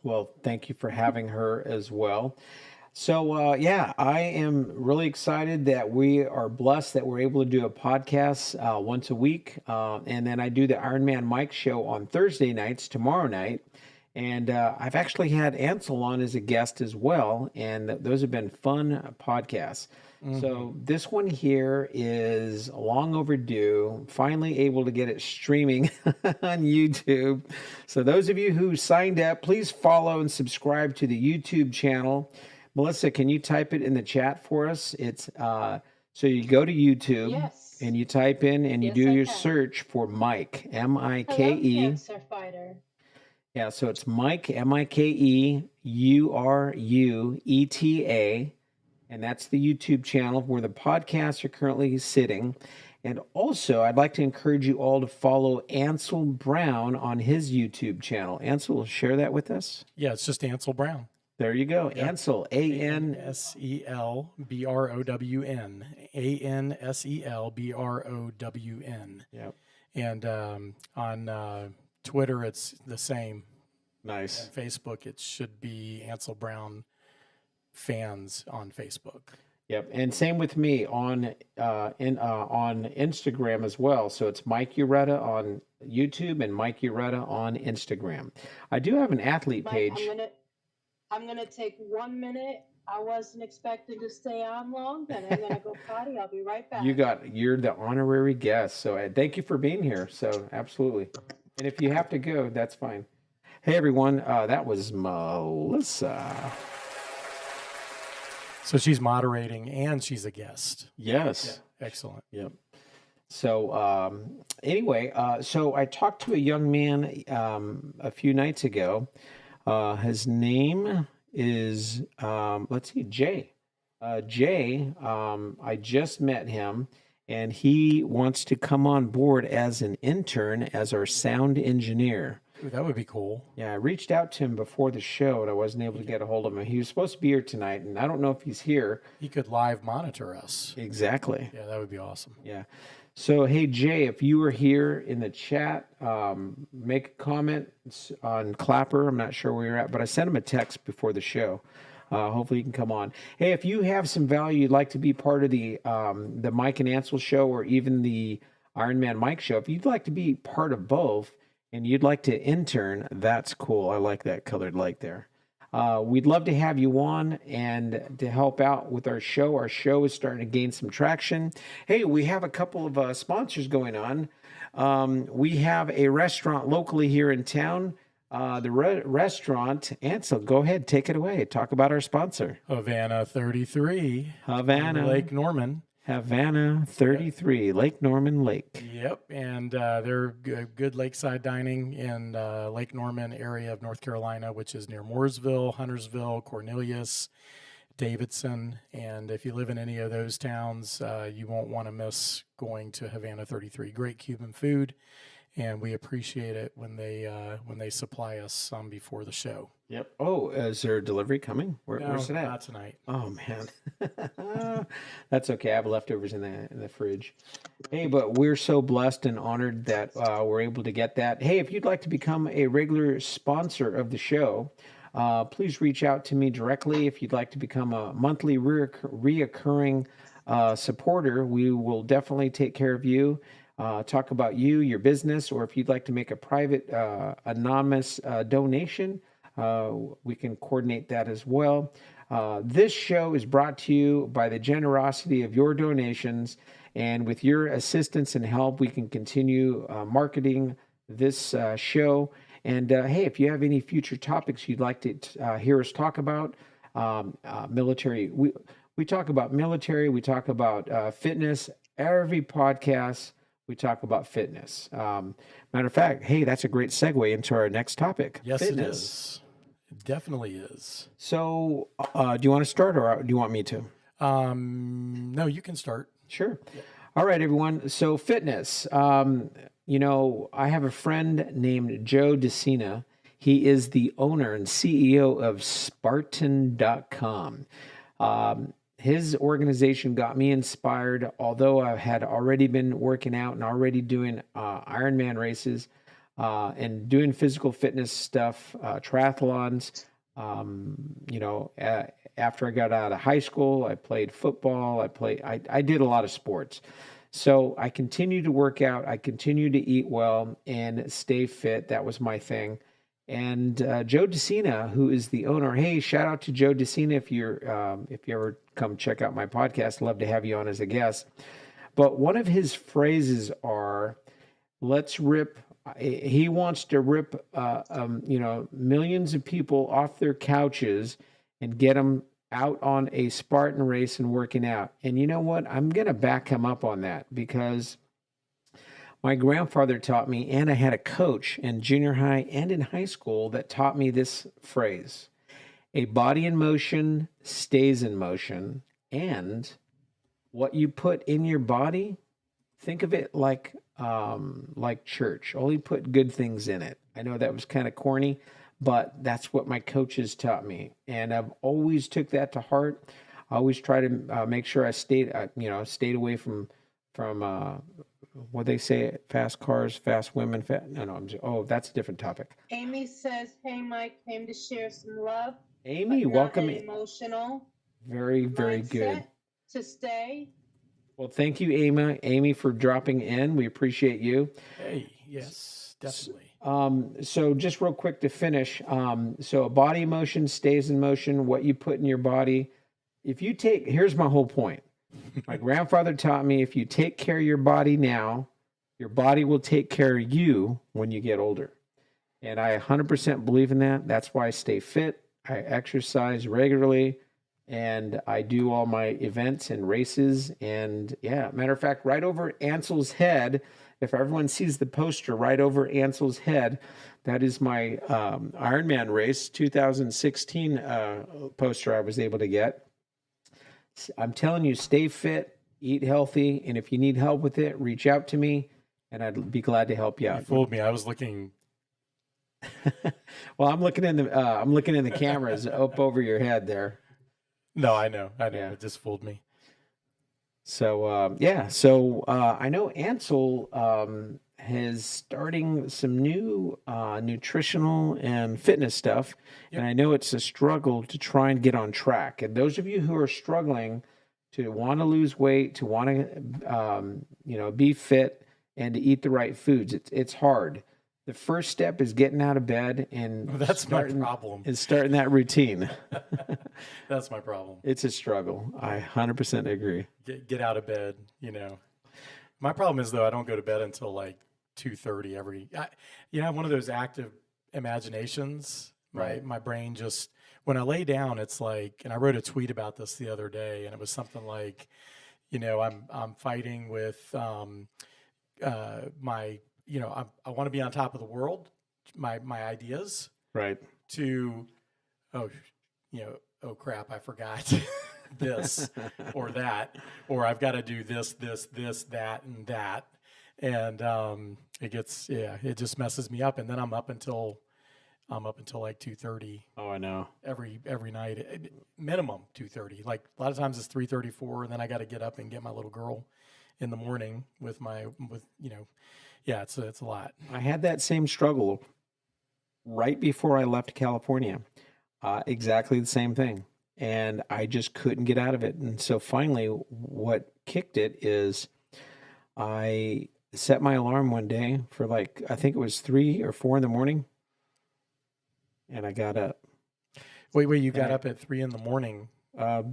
well, thank you for having her as well. So, yeah, I am really excited that we are blessed that we're able to do a podcast once a week. And then I do the Iron Man Mike show on Thursday nights, tomorrow night. And I've actually had Ansel on as a guest as well. And those have been fun podcasts. So this one here is long overdue, finally able to get it streaming on YouTube. So those of you who signed up, please follow and subscribe to the YouTube channel. Melissa, can you type it in the chat for us? It's so you go to YouTube Yes. and you type in and you Yes, do I your can. search for Mike, Hello, Mike. Cancer Fighter. Yeah, so it's Mike, MikeUrueta, and that's the YouTube channel where the podcasts are currently sitting. And also, I'd like to encourage you all to follow Ansel Brown on his YouTube channel. Ansel, share that with us. Yeah, it's just Ansel Brown. There you go. Yep. Ansel, A-N. ANSELBROWN. ANSELBROWN. Yep. And on Twitter, it's the same. Nice. And Facebook, it should be Ansel Brown Fans on Facebook. Yep. And same with me on Instagram as well. So it's Mike Ureta on YouTube and Mike Ureta on Instagram. I do have an athlete Mike, page. I'm gonna take 1 minute. I wasn't expecting to stay on long, but I'm gonna go potty. I'll be right back. You're the honorary guest. So thank you for being here. So absolutely. And if you have to go, that's fine. Hey everyone, that was Melissa. So she's moderating and she's a guest. Yes. Yeah, excellent. Yep. So anyway, so I talked to a young man a few nights ago. His name is let's see, Jay. Jay, I just met him, and he wants to come on board as an intern as our sound engineer. Ooh, that would be cool. Yeah, I reached out to him before the show, and I wasn't able to get a hold of him. He was supposed to be here tonight, and I don't know if he's here. He could live monitor us. Exactly. Yeah, that would be awesome. Yeah. So, hey, Jay, if you were here in the chat, make a comment on Clapper. I'm not sure where you're at, but I sent him a text before the show. Hopefully you can come on. Hey, if you have some value, you'd like to be part of the Mike and Ansel show or even the Iron Man Mike show, if you'd like to be part of both and you'd like to intern, that's cool. I like that colored light there. We'd love to have you on and to help out with our show. Our show is starting to gain some traction. Hey, we have a couple of sponsors going on. We have a restaurant locally here in town. The restaurant, Ansel, go ahead, take it away. Talk about our sponsor. Havana 33. Havana. Lake Norman. Havana 33, Lake Norman Lake. Yep, and they're good lakeside dining in Lake Norman area of North Carolina, which is near Mooresville, Huntersville, Cornelius, Davidson. And if you live in any of those towns, you won't want to miss going to Havana 33. Great Cuban food, and we appreciate it when they supply us some before the show. Yep. Oh, is there a delivery coming? Where's it at? Not tonight. Oh man, that's okay. I have leftovers in the fridge. Hey, but we're so blessed and honored that we're able to get that. Hey, if you'd like to become a regular sponsor of the show, please reach out to me directly. If you'd like to become a monthly reoccurring supporter, we will definitely take care of you. Talk about you, your business, or if you'd like to make a private anonymous donation. We can coordinate that as well. This show is brought to you by the generosity of your donations, and with your assistance and help, we can continue marketing this show. And hey, if you have any future topics you'd like to hear us talk about, military, we talk about military, we talk about fitness, every podcast we talk about fitness. Matter of fact, hey, that's a great segue into our next topic. Yes, fitness. it is. It definitely is. So, do you want to start or do you want me to? No, you can start. Sure. Yeah. All right, everyone. So fitness, you know, I have a friend named Joe DeCina. He is the owner and CEO of Spartan.com. His organization got me inspired, although I had already been working out and already doing Ironman races and doing physical fitness stuff, triathlons. You know, after I got out of high school, I played football. I did a lot of sports. So I continued to work out. I continued to eat well and stay fit. That was my thing. And Joe DeCina, who is the owner, hey, shout out to Joe DeCina if you ever come check out my podcast. Love to have you on as a guest. But one of his phrases are, "Let's rip." He wants to rip, you know, millions of people off their couches and get them out on a Spartan race and working out. And you know what? I'm gonna back him up on that because my grandfather taught me, and I had a coach in junior high and in high school that taught me this phrase: a body in motion stays in motion, and what you put in your body, think of it like church. Only put good things in it. I know that was kind of corny, but that's what my coaches taught me, and I've always took that to heart. I always try to make sure I stayed away from what they say, fast cars, fast women, that's a different topic. Amy says, "Hey, Mike, came to share some love." Amy, but not welcome. an emotional. Very, very good. To stay. Well, thank you, Amy, for dropping in. We appreciate you. Hey, yes, definitely. So just real quick to finish. So a body in motion stays in motion. What you put in your body. Here's my whole point. My grandfather taught me, if you take care of your body now, your body will take care of you when you get older. And I 100% believe in that. That's why I stay fit. I exercise regularly. And I do all my events and races. And yeah, matter of fact, right over Ansel's head, if everyone sees the poster right over Ansel's head, that is my Ironman race 2016 poster I was able to get. I'm telling you, stay fit, eat healthy, and if you need help with it, reach out to me, and I'd be glad to help you out. You fooled me. I was looking. Well, I'm looking in the cameras up over your head there. No, I know. Yeah. It just fooled me. So I know Ansel is starting some new nutritional and fitness stuff, and I know it's a struggle to try and get on track. And those of you who are struggling to want to lose weight, to want to be fit, and to eat the right foods, it's hard. The first step is getting out of bed and my problem. Is starting that routine. That's my problem. It's a struggle. I 100% agree. Get out of bed. You know, my problem is though I don't go to bed until like 2:30 I have one of those active imaginations. Right. My brain just, when I lay down, it's like, and I wrote a tweet about this the other day, and it was something like, I'm fighting with I want to be on top of the world, my ideas. Right. To, oh crap, I forgot this or that, or I've got to do this, that, and that. And it just messes me up. And then I'm up until like 2:30. Oh, I know. Every night, minimum 2:30. Like a lot of times it's 3:34, and then I got to get up and get my little girl in the morning it's a lot. I had that same struggle right before I left California. Exactly the same thing. And I just couldn't get out of it. And so finally, what kicked it is I set my alarm one day for I think it was 3 or 4 in the morning. And I got up. Wait, you got up at 3 in the morning?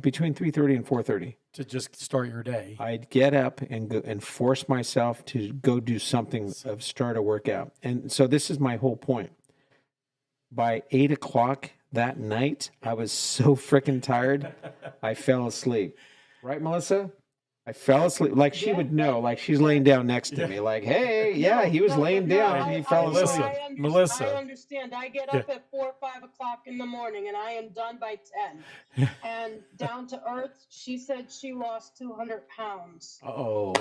Between 3:30 and 4:30. To just start your day. I'd get up and go and force myself to go do something, start a workout. And so this is my whole point. By 8 o'clock that night, I was so freaking tired, I fell asleep. Right, Melissa? I fell asleep. Like she would know. Like she's laying down next to me. Like, hey, yeah, he was laying down. He fell asleep. I understand. I get up at 4 or 5 o'clock in the morning, and I am done by 10. And down to earth, she said she lost 200 pounds. Oh,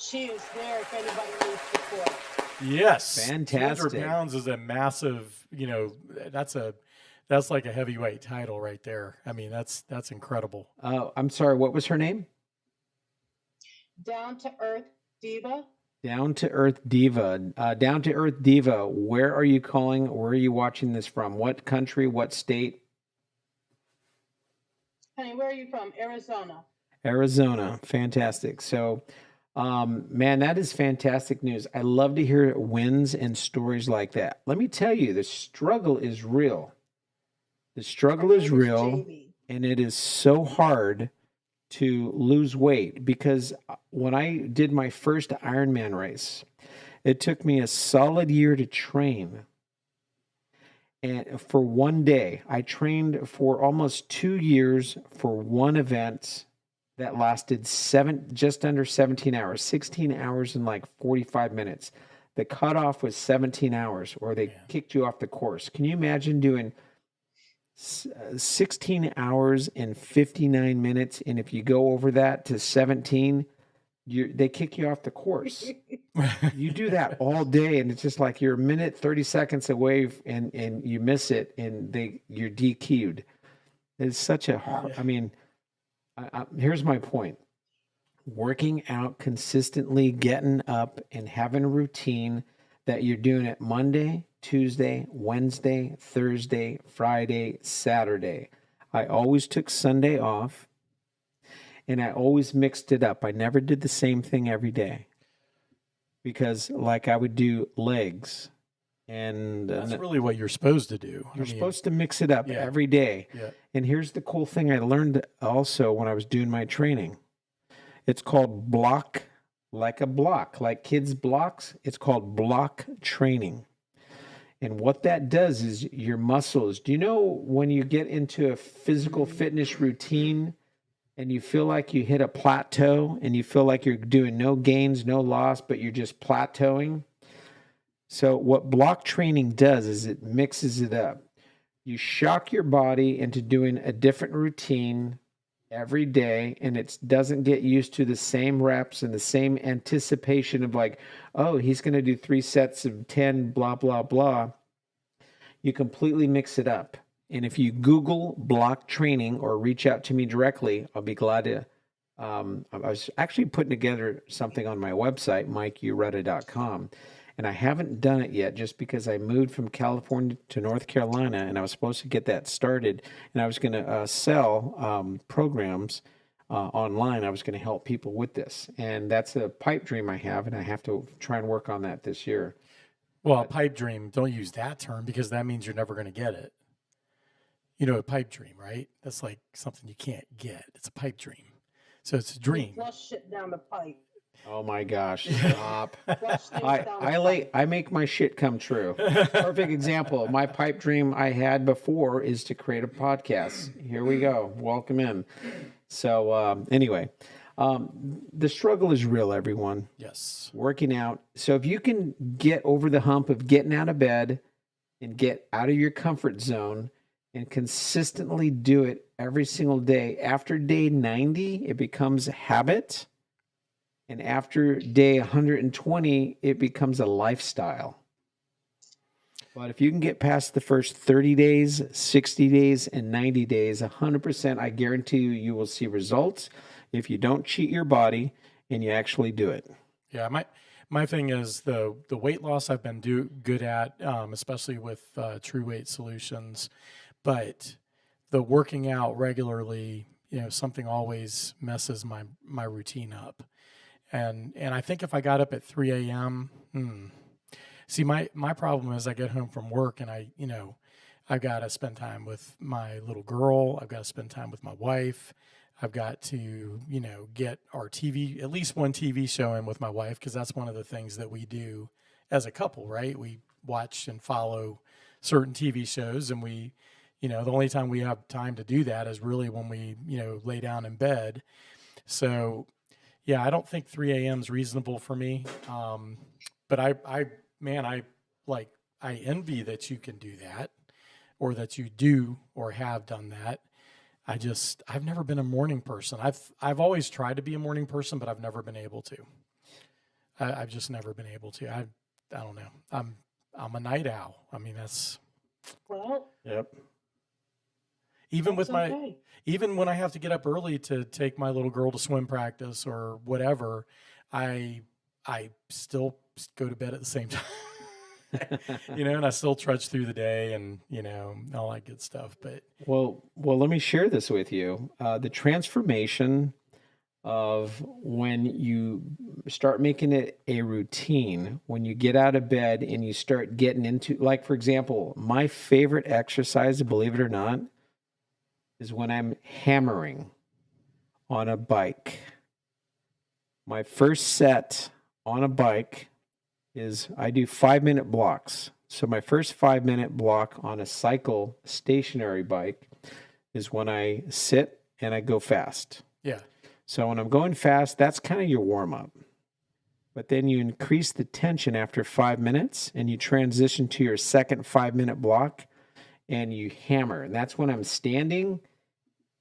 She is there if anybody needs support. Yes. Fantastic. 200 pounds is a massive, that's like a heavyweight title right there. I mean, that's incredible. I'm sorry. What was her name? Down to earth diva. Down to Earth Diva. Down to Earth Diva. Where are you calling? Where are you watching this from? What country? What state? Honey, where are you from? Arizona. Arizona. Fantastic. So, man, that is fantastic news. I love to hear wins and stories like that. Let me tell you, the struggle is real. The struggle is real, Jamie. and it is so hard to lose weight because when I did my first Ironman race, it took me a solid year to train. And for one day, I trained for almost 2 years for one event that lasted just under 17 hours, 16 hours and like 45 minutes. The cutoff was 17 hours, or they kicked you off the course. Can you imagine doing 16 hours and 59 minutes? And if you go over that to 17, they kick you off the course. You do that all day, and it's just like you're a minute, 30 seconds away, and you miss it, and you're DQ'd. It's such a, I mean, here's my point. Working out consistently, getting up, and having a routine that you're doing it Monday, Tuesday, Wednesday, Thursday, Friday, Saturday. I always took Sunday off, and I always mixed it up. I never did the same thing every day because, like, I would do legs. And that's really what you're supposed to do. You're supposed to mix it up every day. Yeah. And here's the cool thing I learned also when I was doing my training. It's called block, like a block, like kids' blocks. It's called block training. And what that does is your muscles. Do you know when you get into a physical fitness routine and you feel like you hit a plateau and you feel like you're doing no gains, no loss, but you're just plateauing? So what block training does is it mixes it up. You shock your body into doing a different routine every day, and it doesn't get used to the same reps and the same anticipation of like, oh, he's going to do 3 sets of 10, blah, blah, blah. You completely mix it up. And if you Google block training or reach out to me directly, I'll be glad to. I was actually putting together something on my website, MikeUruetacom. And I haven't done it yet just because I moved from California to North Carolina, and I was supposed to get that started. And I was going to sell programs online. I was going to help people with this. And that's a pipe dream I have, and I have to try and work on that this year. Well, a pipe dream, don't use that term because that means you're never going to get it. You know, a pipe dream, right? That's like something you can't get. It's a pipe dream. So it's a dream. Flush shit down the pipe. Oh my gosh, stop. I make my shit come true. Perfect example. My pipe dream I had before is to create a podcast. Here we go. Welcome in. So anyway, the struggle is real, everyone. Yes. Working out. So if you can get over the hump of getting out of bed and get out of your comfort zone and consistently do it every single day, after day 90, it becomes a habit. And after day 120, it becomes a lifestyle. But if you can get past the first 30 days, 60 days, and 90 days, 100%, I guarantee you will see results if you don't cheat your body and you actually do it. Yeah, my thing is the weight loss I've been good at, especially with True Weight Solutions. But the working out regularly, something always messes my routine up. And I think if I got up at 3 a.m., see, my problem is I get home from work and I've got to spend time with my little girl. I've got to spend time with my wife. I've got to, get our TV, at least one TV show in with my wife, because that's one of the things that we do as a couple, right? We watch and follow certain TV shows, and we, the only time we have time to do that is really when we, lay down in bed. So Yeah, I don't think 3 a.m. is reasonable for me. But man, I envy that you can do that, or that you do or have done that. I've never been a morning person. I've always tried to be a morning person, but I've never been able to. I've just never been able to. I don't know. I'm a night owl. I mean, that's Well, Yep. even with that's my okay. even when I have to get up early to take my little girl to swim practice or whatever, I still go to bed at the same time. And I still trudge through the day and, all that good stuff. But Well, let me share this with you. The transformation of when you start making it a routine, when you get out of bed and you start getting into, like, for example, my favorite exercise, believe it or not, is when I'm hammering on a bike. My first set on a bike is I do 5-minute blocks. So my first 5-minute block on a cycle stationary bike is when I sit and I go fast. yeah, So when I'm going fast, that's kind of your warm up. But then you increase the tension after 5 minutes and you transition to your second 5-minute block and you hammer. And that's when I'm standing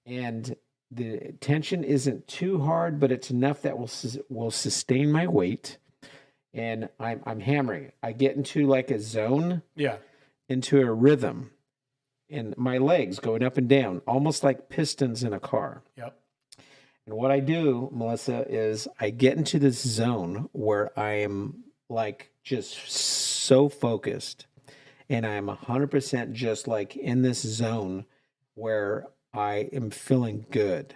and the tension isn't too hard, but it's enough that will sustain my weight. And I'm hammering. I get into like a zone, yeah, into a rhythm, and my legs going up and down, almost like pistons in a car. yep, And what I do, Melissa, is I get into this zone where I am like just so focused, and I'm 100% just like in this zone where I am feeling good.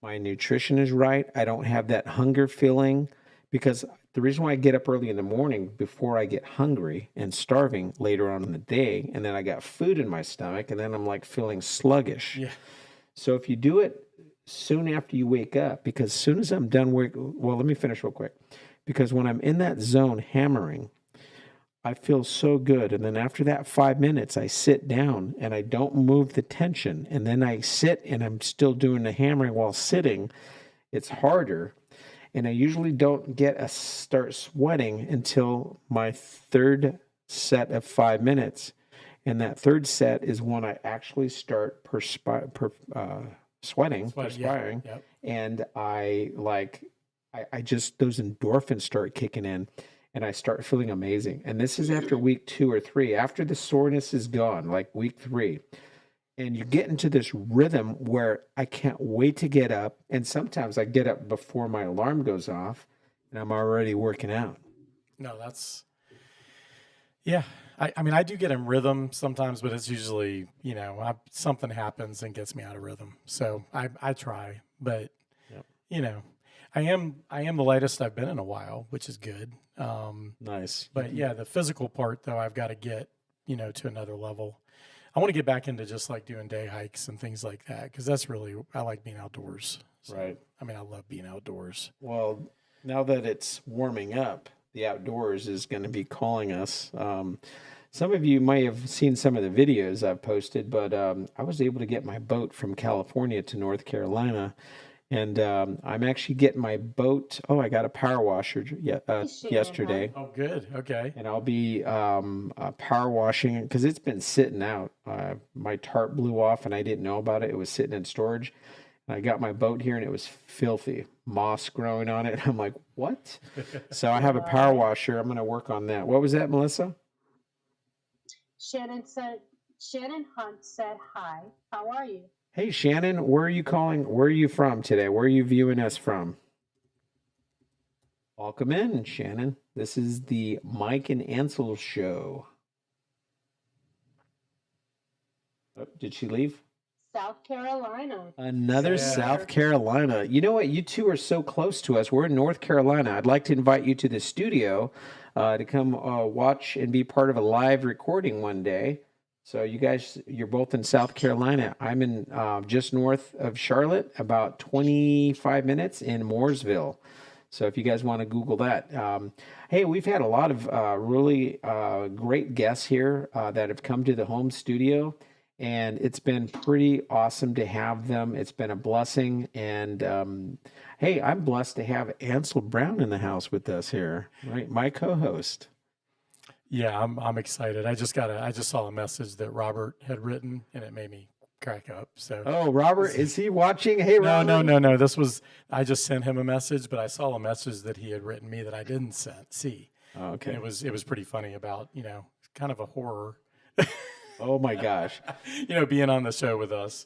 My nutrition is right. I don't have that hunger feeling, because the reason why I get up early in the morning before I get hungry and starving later on in the day, and then I got food in my stomach, and then I'm like feeling sluggish. yeah, So if you do it soon after you wake up, because as soon as I'm done work, well, let me finish real quick. Because when I'm in that zone hammering, I feel so good. And then after that 5 minutes, I sit down and I don't move the tension. And then I sit and I'm still doing the hammering while sitting. It's harder. And I usually don't start sweating until my third set of 5 minutes. And that third set is when I actually start sweating, perspiring. Yep. And I just, those endorphins start kicking in and I start feeling amazing. And this is after week 2 or 3, after the soreness is gone, like week 3. And you get into this rhythm where I can't wait to get up. And sometimes I get up before my alarm goes off and I'm already working out. No, yeah. I mean, I do get in rhythm sometimes, but it's usually, something happens and gets me out of rhythm. So I try, but Yep. I am the lightest I've been in a while, which is good. Nice. But yeah, the physical part though, I've got to get, to another level. I want to get back into just like doing day hikes and things like that, because I like being outdoors. So, Right. I mean, I love being outdoors. Well, now that it's warming up, the outdoors is going to be calling us. Some of you might have seen some of the videos I've posted, but I was able to get my boat from California to North Carolina. And I'm actually getting my boat. Oh, I got a power washer yesterday. Oh, good. Okay. And I'll be power washing it because it's been sitting out. My tarp blew off and I didn't know about it. It was sitting in storage. I got my boat here and it was filthy, moss growing on it. I'm like, what? So I have a power washer. I'm going to work on that. What was that, Melissa? Shannon Hunt said, hi, how are you? Hey, Shannon, where are you calling? Where are you from today? Where are you viewing us from? Welcome in, Shannon. This is the Mike and Ansel show. Oh, did she leave? South Carolina. Another South Carolina. You know what? You two are so close to us. We're in North Carolina. I'd like to invite you to the studio to come watch and be part of a live recording one day. So you guys, you're both in South Carolina. I'm in just north of Charlotte, about 25 minutes in Mooresville. So if you guys want to Google that. Hey, we've had a lot of really great guests here that have come to the home studio. and it's been pretty awesome to have them. It's been a blessing, and hey, I'm blessed to have Ansel Brown in the house with us here, right? My co-host. Yeah, I'm excited. I just saw a message that Robert had written, and it made me crack up. So Oh, Robert, is he watching? Hey, Robert. no. I just sent him a message, but I saw a message that he had written me that I didn't see. Oh, okay. And it was pretty funny about, kind of a horror, Oh my gosh. being on the show with us.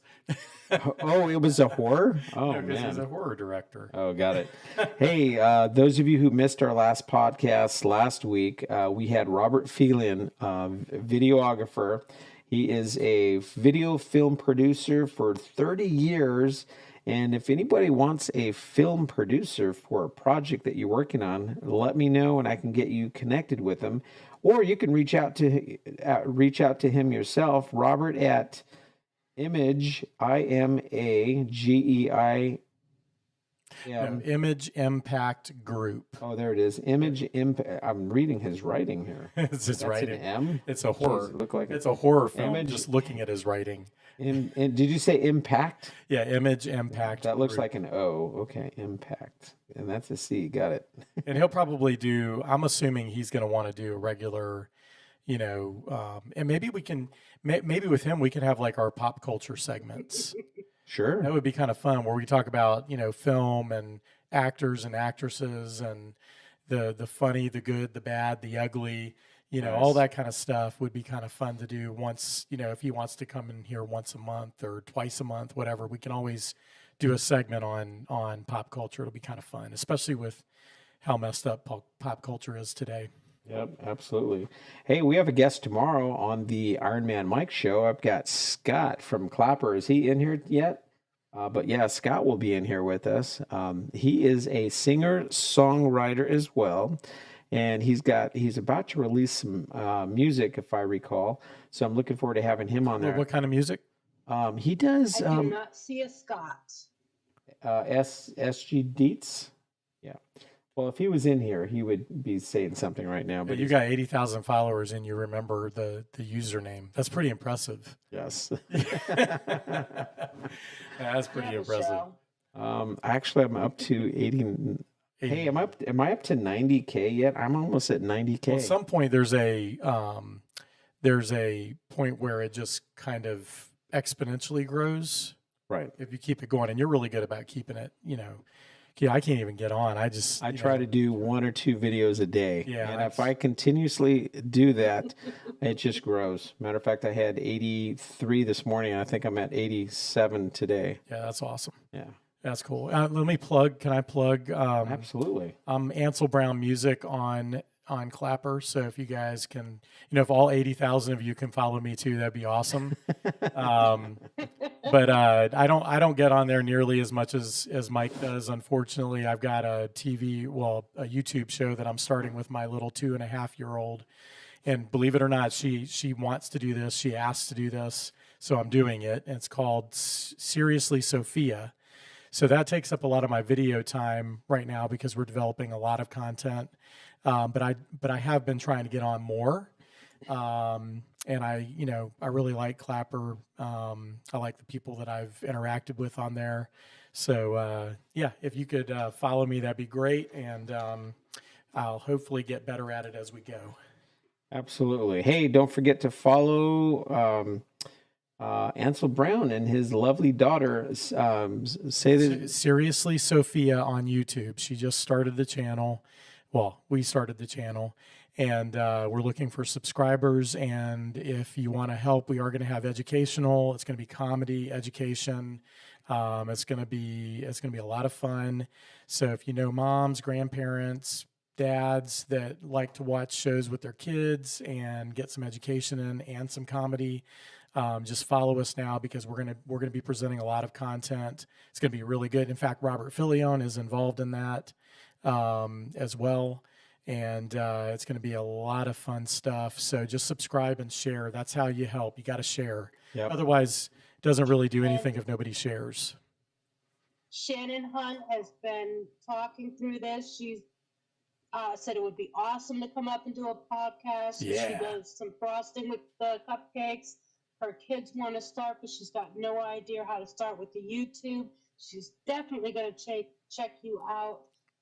Oh, it was a horror? Oh, Because he's man. a horror director. Oh, got it. Hey, those of you who missed our last podcast last week, we had Robert Phelan, videographer. He is a video film producer for 30 years. And if anybody wants a film producer for a project that you're working on, let me know and I can get you connected with him. Or you can reach out to him yourself, Robert at Image, IMAGEI. Image Impact Group. Oh, there it is. Image Impact. I'm reading his writing here. It's his That's writing. an M. It's a horror. Does it look like It's a horror film. Image- Just looking at his writing. Did you say Impact? Yeah, Image Impact. That looks Group. like an O. Okay, Impact, and that's a C. Got it. And he'll probably do. I'm assuming he's going to want to do a regular, and maybe we can. Maybe with him we can have like our pop culture segments. Sure. That would be kind of fun, where we talk about film and actors and actresses and the funny, the good, the bad, the ugly. All that kind of stuff would be kind of fun to do once, if he wants to come in here once a month or twice a month, whatever. We can always do a segment on pop culture. It'll be kind of fun, especially with how messed up pop culture is today. Yep, absolutely. Hey, we have a guest tomorrow on the Iron Man Mike show. I've got Scott from Clapper. Is he in here yet? But yeah, Scott will be in here with us. He is a singer-songwriter as well. And he's about to release some music, if I recall. So I'm looking forward to having him on there. What kind of music? He does I do not see a Scott. SG Dietz. Yeah. Well, if he was in here, he would be saying something right now. But you got 80,000 followers and you remember the username. That's pretty impressive. Yes. That's pretty impressive. Actually, I'm up to 80. Hey, am I up to 90K yet? I'm almost at 90K. Well, at some point there's a point where it just kind of exponentially grows. Right. If you keep it going, and you're really good about keeping it, Yeah, I can't even get on. I try to do 1 or 2 videos a day. Yeah. And if I continuously do that, it just grows. Matter of fact, I had 83 this morning. And I think I'm at 87 today. Yeah, that's awesome. Yeah. That's cool. Let me plug. Can I plug? Absolutely. I'm Ansel Brown Music on Clapper. So if you guys can, if all 80,000 of you can follow me too, that'd be awesome. But I don't get on there nearly as much as Mike does. Unfortunately, I've got a YouTube show that I'm starting with my little 2.5-year-old. And believe it or not, she wants to do this. She asked to do this. So I'm doing it. And it's called Seriously Sophia. So that takes up a lot of my video time right now because we're developing a lot of content. But I have been trying to get on more. And I really like Clapper. I like the people that I've interacted with on there. So if you could follow me, that'd be great. And I'll hopefully get better at it as we go. Absolutely. Hey, don't forget to follow Ansel Brown and his lovely daughter. Say that. Seriously Sophia on YouTube. She just started the channel. Well, we started the channel. And we're looking for subscribers. And if you want to help, we are going to have educational. It's going to be comedy, education. It's going to be a lot of fun. So if you know moms, grandparents, dads that like to watch shows with their kids and get some education in and some comedy, just follow us now because we're gonna be presenting a lot of content. It's going to be really good. In fact, Robert Filion is involved in that as well. And it's going to be a lot of fun stuff. So just subscribe and share. That's how you help. You got to share. Yep. Otherwise, it doesn't really do anything if nobody shares. Shannon Hunt has been talking through this. She's said it would be awesome to come up and do a podcast. Yeah. She does some frosting with the cupcakes. her kids want to start, but she's got no idea how to start with the YouTube. She's definitely going to check you out.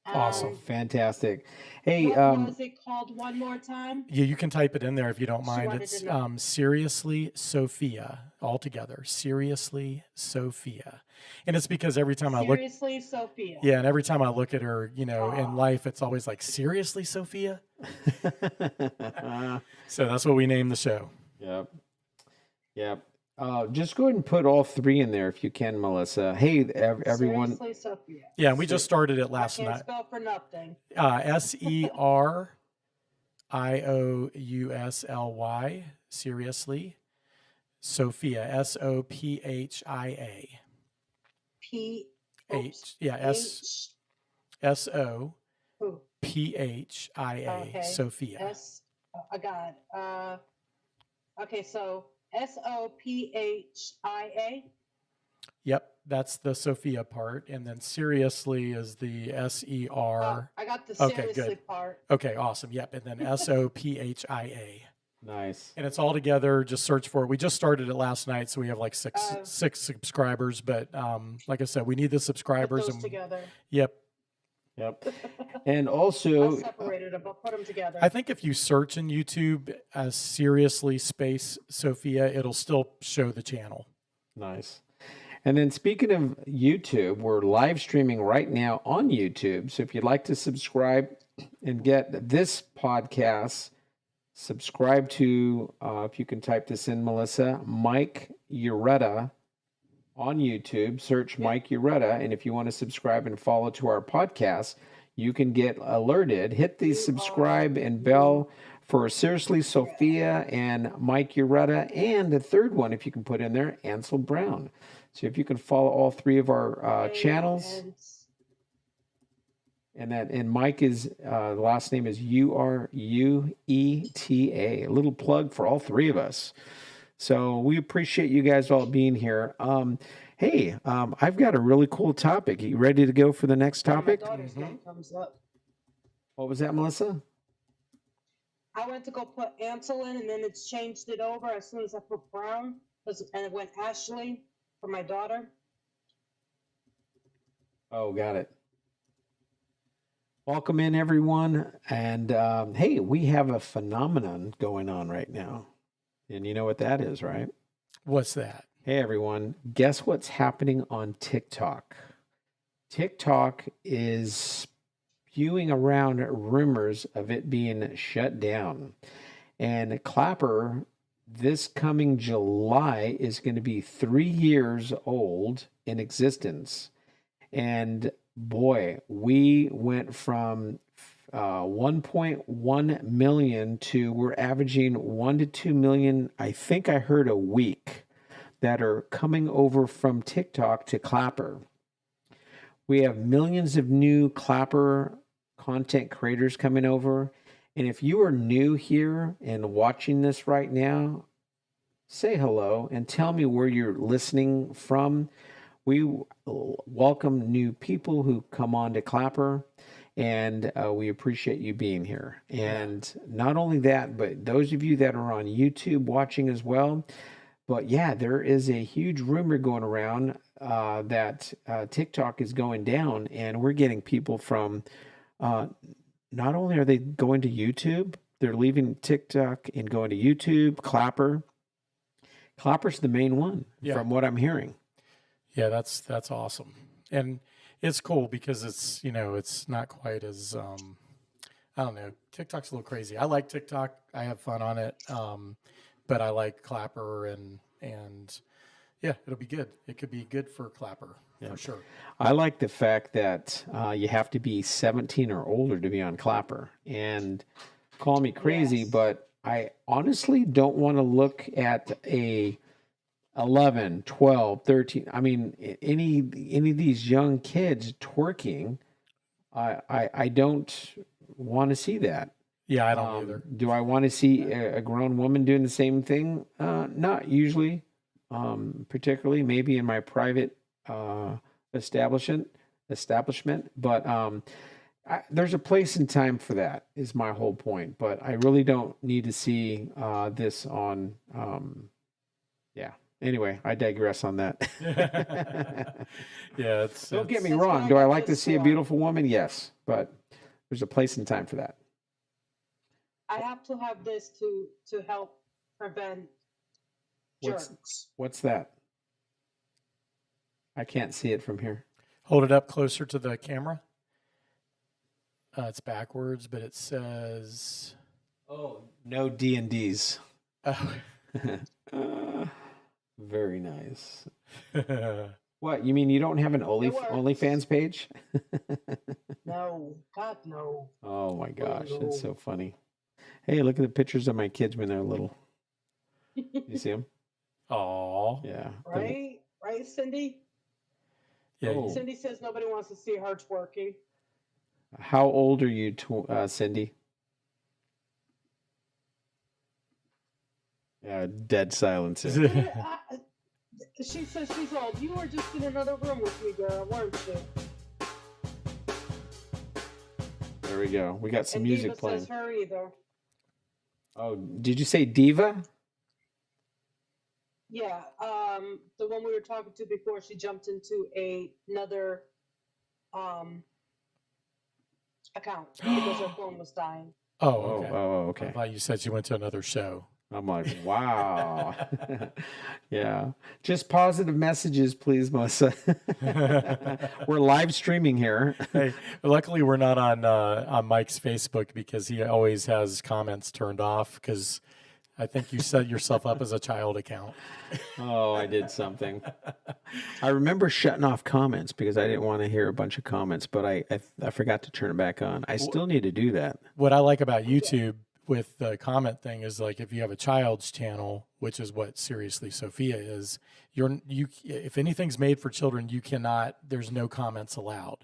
Awesome. Oh, fantastic. Hey, What was it called one more time? Yeah, you can type it in there if you don't She mind. wanted It's to know. Seriously Sophia all together. Seriously Sophia. And it's because every time I look, Seriously, Sophia. yeah, and every time I look at her, in Aw. life, it's always like, seriously, Sophia? So that's what we named the show. Yep. Yep. Just go ahead and put all three in there if you can, Melissa. Hey, everyone. Seriously, Sophia. Yeah, and we just started it last I can't night. spell for nothing. SERIOUSLY, seriously. Sophia, SOPHIA. P. H, yeah, H. SOPHIA, Ooh, okay. Sophia. S. I got it. Okay, so SOPHIA. Yep, that's the Sophia part, and then seriously is the SER. I got the Okay, seriously good. part. Okay, awesome. Yep, and then SOPHIA. Nice. And it's all together. Just search for it. We just started it last night, so we have like six subscribers. But like I said, we need the Put subscribers. those together. Yep. Yep. And I also, separated them, but put them together. I think if you search in YouTube as seriously space Sophia, it'll still show the channel. nice. And then speaking of YouTube, we're live streaming right now on YouTube. So if you'd like to subscribe and get this podcast, subscribe to, if you can type this in, Melissa, Mike Ureta on YouTube. Search Mike Ureta. And if you want to subscribe and follow to our podcast, you can get alerted. Hit the subscribe and bell for Seriously Sophia and Mike Ureta. And the third one, if you can put in there, Ansel Brown. So if you can follow all three of our channels, and Mike is the last name is Urueta. A little plug for all three of us. So we appreciate you guys all being here. Hey, I've got a really cool topic. You ready to go for the next topic? My daughter's name comes up. What was that, Melissa? I went to go put Ansel in, and then it's changed it over as soon as I put Brown, and it went Ashley for my daughter. Oh, got it. Welcome in, everyone. And hey, we have a phenomenon going on right now. And you know what that is, right? What's that? Hey, everyone. Guess what's happening on TikTok? TikTok is spewing around rumors of it being shut down. And Clapper, this coming July, is going to be 3 years old in existence. And boy, we went from 1.1 million to we're averaging 1 to 2 million, I think I heard, a week that are coming over from TikTok to Clapper. We have millions of new Clapper content creators coming over. And if you are new here and watching this right now, say hello and tell me where you're listening from. We welcome new people who come on to Clapper, and we appreciate you being here. And not only that, but those of you that are on YouTube watching as well. But yeah, there is a huge rumor going around that TikTok is going down, and we're getting people from not only are they going to YouTube, they're leaving TikTok and going to YouTube, Clapper. Clapper's the main one from what I'm hearing. Yeah, that's awesome. And it's cool because it's, it's not quite as, I don't know, TikTok's a little crazy. I like TikTok. I have fun on it. But I like Clapper and yeah, it'll be good. It could be good for Clapper for sure. I like the fact that you have to be 17 or older to be on Clapper. And call me crazy, but I honestly don't want to look at a 11, 12, 13. I mean, any of these young kids twerking, I don't want to see that. Yeah, I don't either. Do I want to see a grown woman doing the same thing? Not usually, particularly maybe in my private establishment. But there's a place and time for that is my whole point. But I really don't need to see this on Yeah. Anyway, I digress on that. Yeah, Don't get me That's wrong. what Do I I got like to this see a for. beautiful woman? Yes, but there's a place and time for that. I have to have this to help prevent jerks. What's that? I can't see it from here. Hold it up closer to the camera. It's backwards, but it says. Oh, no D&Ds. Oh. Very nice. What, you mean you don't have an works. OnlyFans page? No, God, no. Oh my gosh, no. that's so funny. Hey, look at the pictures of my kids when they're little. You see them? Aw. Yeah. Right? Right, Cindy? Yeah. Oh. Cindy says nobody wants to see her twerking. How old are you, Cindy? Yeah, dead silence. She says she's old. You were just in another room with me, girl, weren't you? There we go. We got some And music Diva playing. says her either. Oh, did you say diva? Yeah, the one we were talking to before, she jumped into another account because her phone was dying. Oh, Oh, okay. oh, I okay. thought you said you went to another show. I'm like, wow. Yeah. Just positive messages, please, Melissa. We're live streaming here. Hey, luckily we're not on Mike's Facebook because he always has comments turned off because I think you set yourself up as a child account. Oh, I did something. I remember shutting off comments because I didn't want to hear a bunch of comments, but I forgot to turn it back on. I still need to do that. What I like about YouTube with the comment thing is like if you have a child's channel, which is what Seriously Sophia is, if anything's made for children, there's no comments allowed.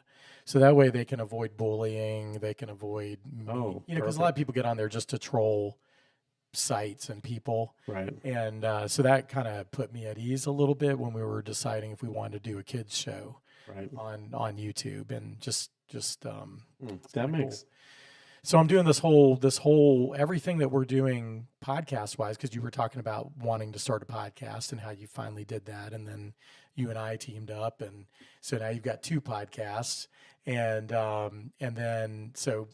So that way they can avoid bullying, they can avoid because a lot of people get on there just to troll sites and people. Right. And so that kind of put me at ease a little bit when we were deciding if we wanted to do a kids show on YouTube and just that makes cool. So I'm doing this whole everything that we're doing podcast wise, because you were talking about wanting to start a podcast and how you finally did that. And then you and I teamed up. And so now you've got 2 podcasts and then, so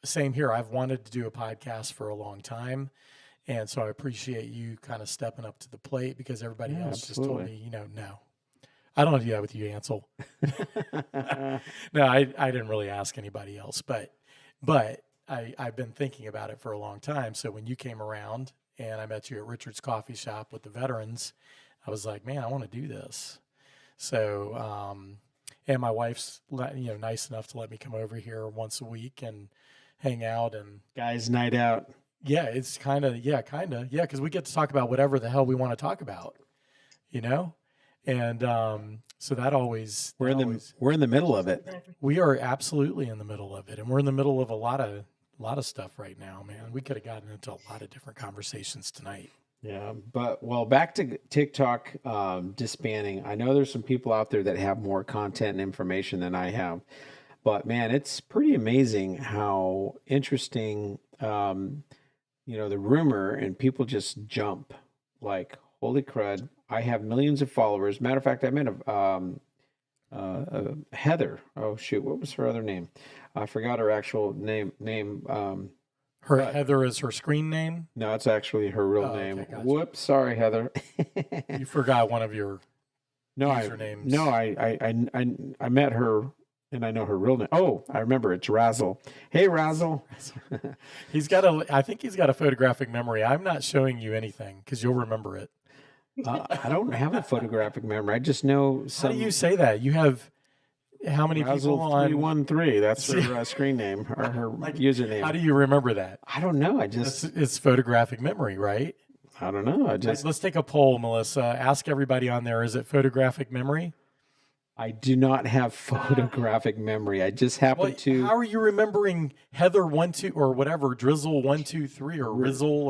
same here. I've wanted to do a podcast for a long time. And so I appreciate you kind of stepping up to the plate because everybody else just told me, no, I don't do that with you, Ansel. No, I didn't really ask anybody else, but I've been thinking about it for a long time. So when you came around and I met you at Richard's Coffee Shop with the veterans, I was like, man, I want to do this. So, and my wife's, nice enough to let me come over here once a week and hang out and guys' night out. Yeah, it's kind of, because we get to talk about whatever the hell we want to talk about, and so that always we're in the middle of it. We are absolutely in the middle of it, and we're in the middle of a lot of stuff right now, man. We could have gotten into a lot of different conversations tonight. Yeah, but back to TikTok disbanding. I know there's some people out there that have more content and information than I have, but man, it's pretty amazing how interesting. The rumor and people just jump like, holy crud, I have millions of followers. Matter of fact, I met Heather. Oh shoot, what was her other name? I forgot her actual name. Heather is her screen name? No, it's actually her real name. Okay, gotcha. Whoops, sorry, Heather. You forgot one of your usernames. I met her. And I know her real name. Oh, I remember. It's Razzle. Hey, Razzle. I think he's got a photographic memory. I'm not showing you anything because you'll remember it. I don't have a photographic memory. I just know some. How do you say that? You have how many Razzle people on? 313. That's her screen name or her username. How do you remember that? I don't know. It's photographic memory, right? I don't know. Let's take a poll, Melissa. Ask everybody on there. Is it photographic memory? I do not have photographic memory. I just happen to. How are you remembering Heather 1 2 or whatever Drizzle 1 2 3 or Rizzle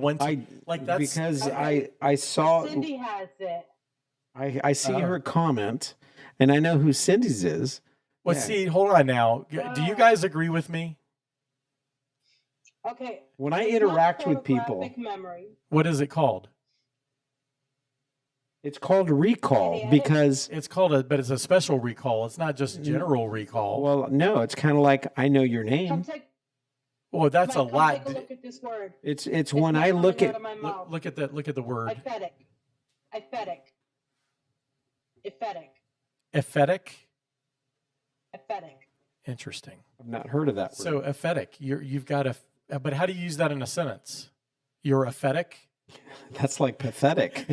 1 2? That's because I saw. Cindy has it. I see her comment, and I know who Cindy's is. Well, see, hold on now. Do you guys agree with me? Okay. When I interact with people, Memory. What is it called? It's called recall Any because, It's called but it's a special recall. It's not just general recall. well, no, it's kind of like I know your Come name. take, Well, that's a Mike, come lot. take a look at this word. It's when I not look coming at, out of my mouth. Look at the word. Iphetic. Iphetic. Iphetic. Ephetic. Iphetic. Interesting. I've not heard of that word. So ephetic. You've got but how do you use that in a sentence? You're ephetic. That's like pathetic.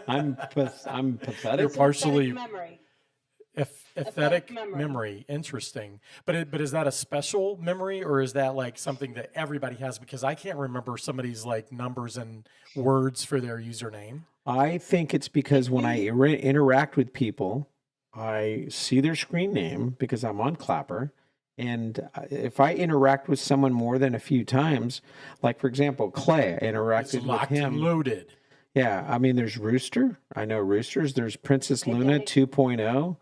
I'm pathetic. You're partially Iphetic memory. ephetic memory. memory. Interesting. But is that a special memory, or is that like something that everybody has? Because I can't remember somebody's like numbers and words for their username. I think it's because when I interact with people, I see their screen name because I'm on Clapper. And if I interact with someone more than a few times, like for example, Clay, I It's interacted with locked and him. loaded. Yeah, I mean, there's Rooster. I know Roosters. There's Princess Hey, Luna Daddy. 2.0.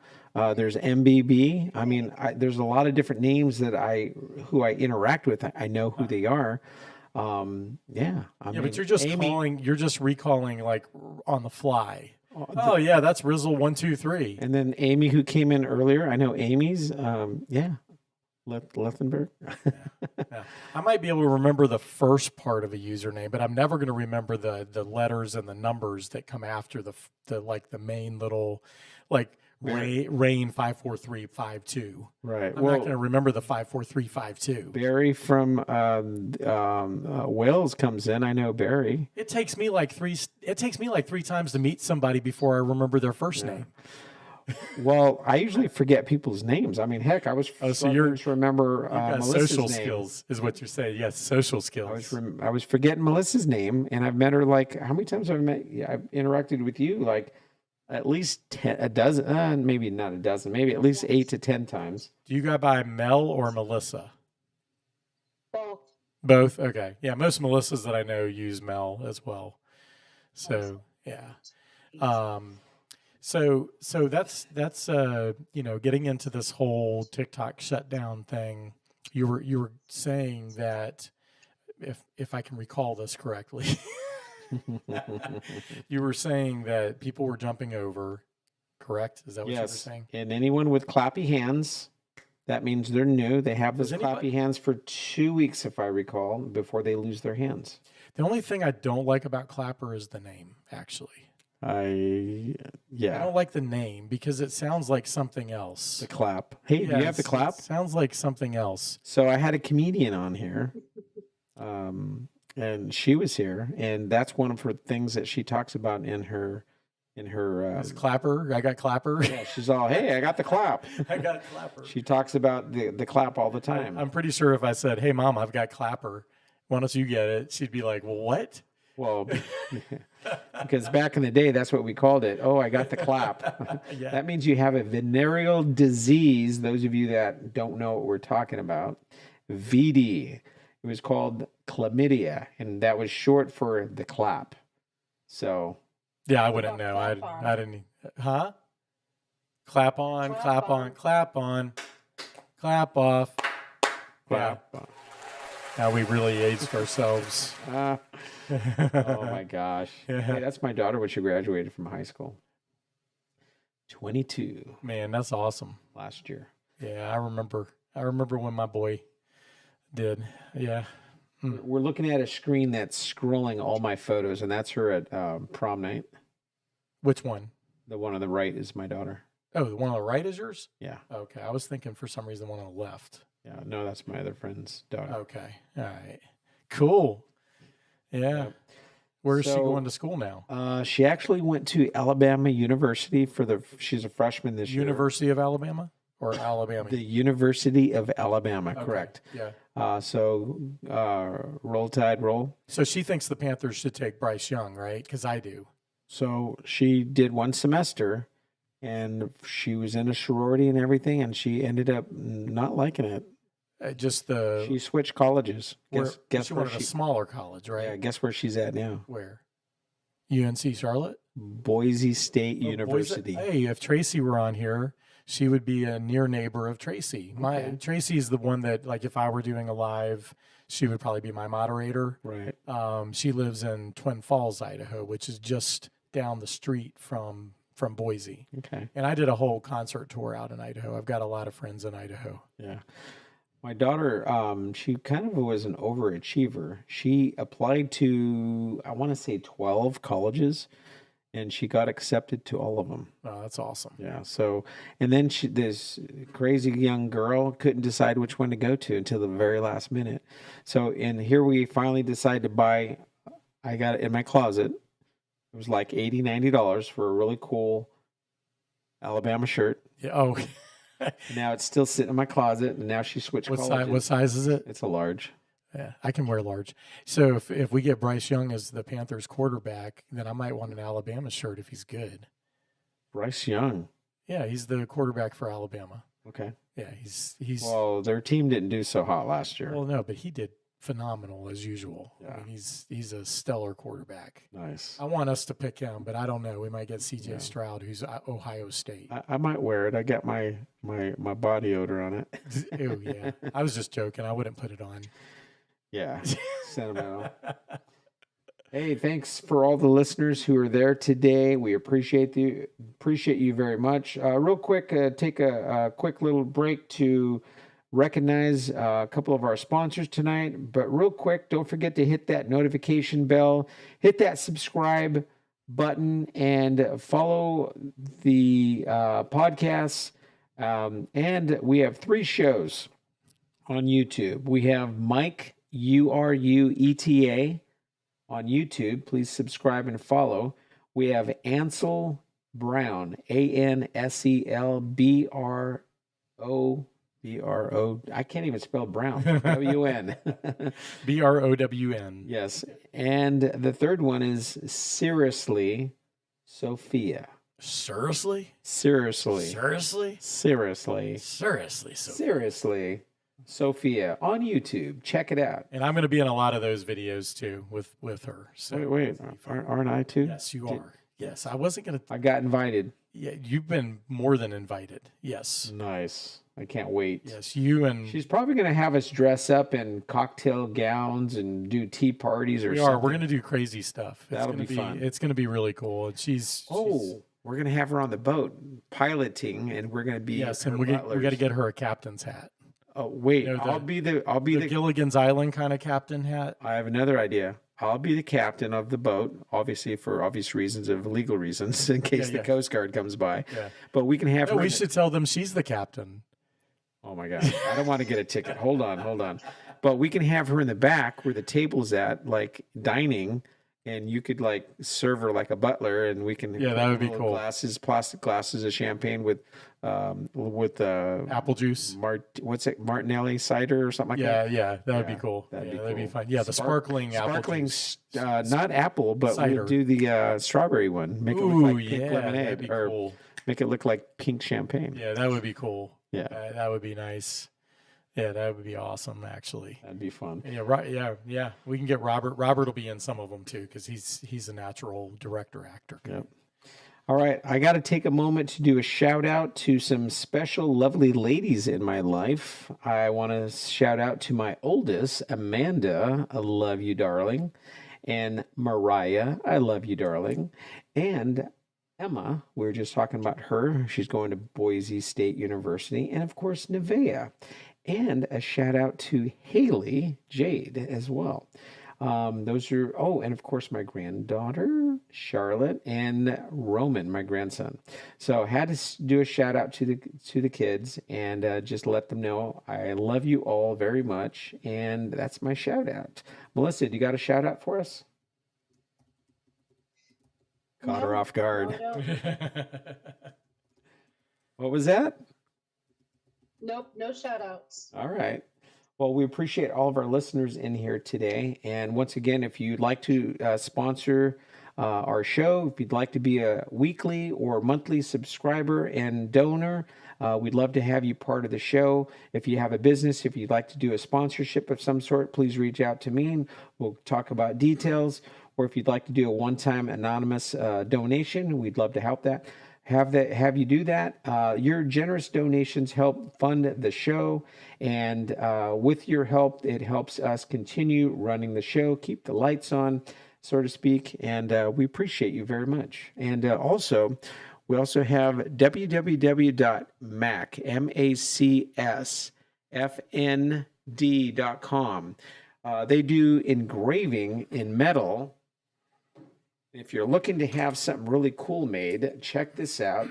There's MBB. I mean, there's a lot of different names that who I interact with. I know who they are. Yeah, I Yeah, mean, but you're just recalling like on the fly. Oh yeah, that's Rizzle 123. and then Amy, who came in earlier. I know Amy's. Yeah, Lethenberg. Yeah. I might be able to remember the first part of a username, but I'm never going to remember the letters and the numbers that come after the like the main little like rain 54352. Right. I'm not going to remember the 54352. Barry from Wales comes in. I know Barry. It takes me like three times to meet somebody before I remember their first name. Well, I usually forget people's names. I mean, heck, I was struggling to remember You've got Melissa's social name. skills is what you're saying. Yes, social skills. I was forgetting Melissa's name, and I've met her like how many times have I met? Yeah, I've interacted with you like at least a dozen, maybe not a dozen, maybe at least 8 to 10 times. Do you go by Mel or Melissa? Both. Both? Okay. Yeah, most Melissas that I know use Mel as well. So, yeah. So that's getting into this whole TikTok shutdown thing. You were saying that if I can recall this correctly, you were saying that people were jumping over, correct? Is that what you were saying? And anyone with clappy hands, that means they're new. They have those clappy hands for 2 weeks, if I recall, before they lose their hands. The only thing I don't like about Clapper is the name, actually. I don't like the name because it sounds like something else. The clap. Hey, do you have the clap? Sounds like something else. So I had a comedian on here, and she was here, and that's one of her things that she talks about in her. Is Clapper? I got Clapper. Yeah, she's all, hey, I got the clap. I got Clapper. She talks about the clap all the time. I'm pretty sure if I said, hey, Mom, I've got Clapper, why don't you get it? She'd be like, well, what? Well, because back in the day, that's what we called it. Oh, I got the clap. Yeah. That means you have a venereal disease. Those of you that don't know what we're talking about, VD. It was called chlamydia, and that was short for the clap. So, yeah, I wouldn't know. I didn't. Huh? Clap on, clap on, clap on, clap off. clap. Yeah. Now we really aged ourselves. Oh my gosh. Yeah. Hey, that's my daughter when she graduated from high school. 22 Man, that's awesome. last year. Yeah, I remember when my boy did. Yeah. We're looking at a screen that's scrolling all my photos, and that's her at prom night. Which one? The one on the right is my daughter. Oh, the one on the right is yours? Yeah. Okay. I was thinking for some reason the one on the left. Yeah. No, that's my other friend's daughter. Okay. All right. Cool. Yeah. Where is she So, going to school now? She actually went to Alabama University she's a freshman this year. University of Alabama or Alabama? The University of Alabama, Okay. correct. Yeah. Roll Tide, roll. So she thinks the Panthers should take Bryce Young, right? Because I do. So she did one semester, and she was in a sorority and everything, and she ended up not liking it. She switched colleges. Guess she where wanted a smaller college, right? Yeah, guess where she's at now? Where? UNC Charlotte? Boise State University. Hey, if Tracy were on here, she would be a near neighbor of Tracy. Tracy's the one that, like, if I were doing a live, she would probably be my moderator. Right. She lives in Twin Falls, Idaho, which is just down the street from Boise. Okay. And I did a whole concert tour out in Idaho. I've got a lot of friends in Idaho. Yeah. My daughter, she kind of was an overachiever. She applied to, I want to say 12 colleges, and she got accepted to all of them. Oh, that's awesome. Yeah. So, and then this crazy young girl couldn't decide which one to go to until the very last minute. So, and here we finally decided to buy, I got it in my closet. It was like $80, $90 for a really cool Alabama shirt. Yeah. Oh, Now it's still sitting in my closet, and now she switched colleges. what size is it? It's a large. Yeah, I can wear large. So if we get Bryce Young as the Panthers quarterback, then I might want an Alabama shirt if he's good. Bryce Young. Yeah, he's the quarterback for Alabama. Okay. Yeah, he's Well, their team didn't do so hot last year. well, no, but he did phenomenal as usual. Yeah. I mean, he's a stellar quarterback. Nice. I want us to pick him, but I don't know. We might get CJ Yeah. Stroud, who's Ohio State. I might wear it. I got my body odor on it. Oh yeah, I was just joking. I wouldn't put it on. Yeah. Sentimental. Hey, thanks for all the listeners who are there today. We appreciate you very much. Real quick, take a quick little break to recognize a couple of our sponsors tonight. But real quick, don't forget to hit that notification bell, hit that subscribe button, and follow the podcasts. And we have 3 shows on YouTube. We have MikeUrueta on YouTube. Please subscribe and follow. We have Ansel Brown, ANSEL BRO. I can't even spell Brown. WN. BROWN. Yes. And the third one is Seriously Sophia. Seriously? Seriously. Seriously? Seriously. Seriously. So, Seriously Sophia on YouTube. Check it out. and I'm going to be in a lot of those videos too with her. So Wait. Aren't I too? yes, you are. Yes, I wasn't going to. I got invited. Yeah, you've been more than invited. Yes. Nice. I can't wait. Yes, you and She's probably going to have us dress up in cocktail gowns and do tea parties or we something. are. We're going to do crazy stuff. It's That'll gonna be fun. It's going to be really cool. And she's We're going to have her on the boat piloting, and we're going to be yes, her and we got butlers. to get her a captain's hat. Oh wait, You know, I'll be the Gilligan's Island kind of captain hat. I have another idea. I'll be the captain of the boat, obviously for obvious reasons of legal reasons, in case the yeah. Coast Guard comes by. Yeah. But we can have No, her. we should tell them she's the captain. Oh my God. I don't want to get a ticket. Hold on. But we can have her in the back where the table's at, like dining, and you could like serve her like a butler, and we can Yeah, that would be little cool. plastic glasses of champagne with Apple juice. Martinelli cider or something like that. Yeah, that would be Yeah, cool. that'd be That'd be cool. fun. Yeah, the sparkling apple juice. Not apple, but Cider. we'll do the strawberry one. Make it Ooh, look like pink yeah, lemonade, that'd be or cool. make it look like pink champagne. Yeah, that would be cool. Yeah. That would be nice. Yeah, that would be awesome, actually. That'd be fun. Yeah, right. Yeah. We can get Robert. Robert will be in some of them too, because he's a natural director actor. Yep. All right, I got to take a moment to do a shout out to some special, lovely ladies in my life. I want to shout out to my oldest, Amanda. I love you, darling. And Mariah, I love you, darling. And Emma, we were just talking about her. She's going to Boise State University. And of course, Nevaeh. And a shout out to Haley Jade as well. Those are, and of course my granddaughter, Charlotte, and Roman, my grandson. So I had to do a shout out to the kids and just let them know I love you all very much. And that's my shout out. Melissa, do you got a shout out for us? Caught her off guard. No, I don't. What was that? Nope, no shout outs. All right. Well, we appreciate all of our listeners in here today. And once again, if you'd like to sponsor our show, if you'd like to be a weekly or monthly subscriber and donor, we'd love to have you part of the show. If you have a business, if you'd like to do a sponsorship of some sort, please reach out to me and we'll talk about details. Or if you'd like to do a one-time anonymous donation, we'd love to help that. Have you do that. Your generous donations help fund the show, and with your help, it helps us continue running the show, keep the lights on. so to speak, and we appreciate you very much. And we also have www.macsfnd.com. They do engraving in metal. If you're looking to have something really cool made, check this out.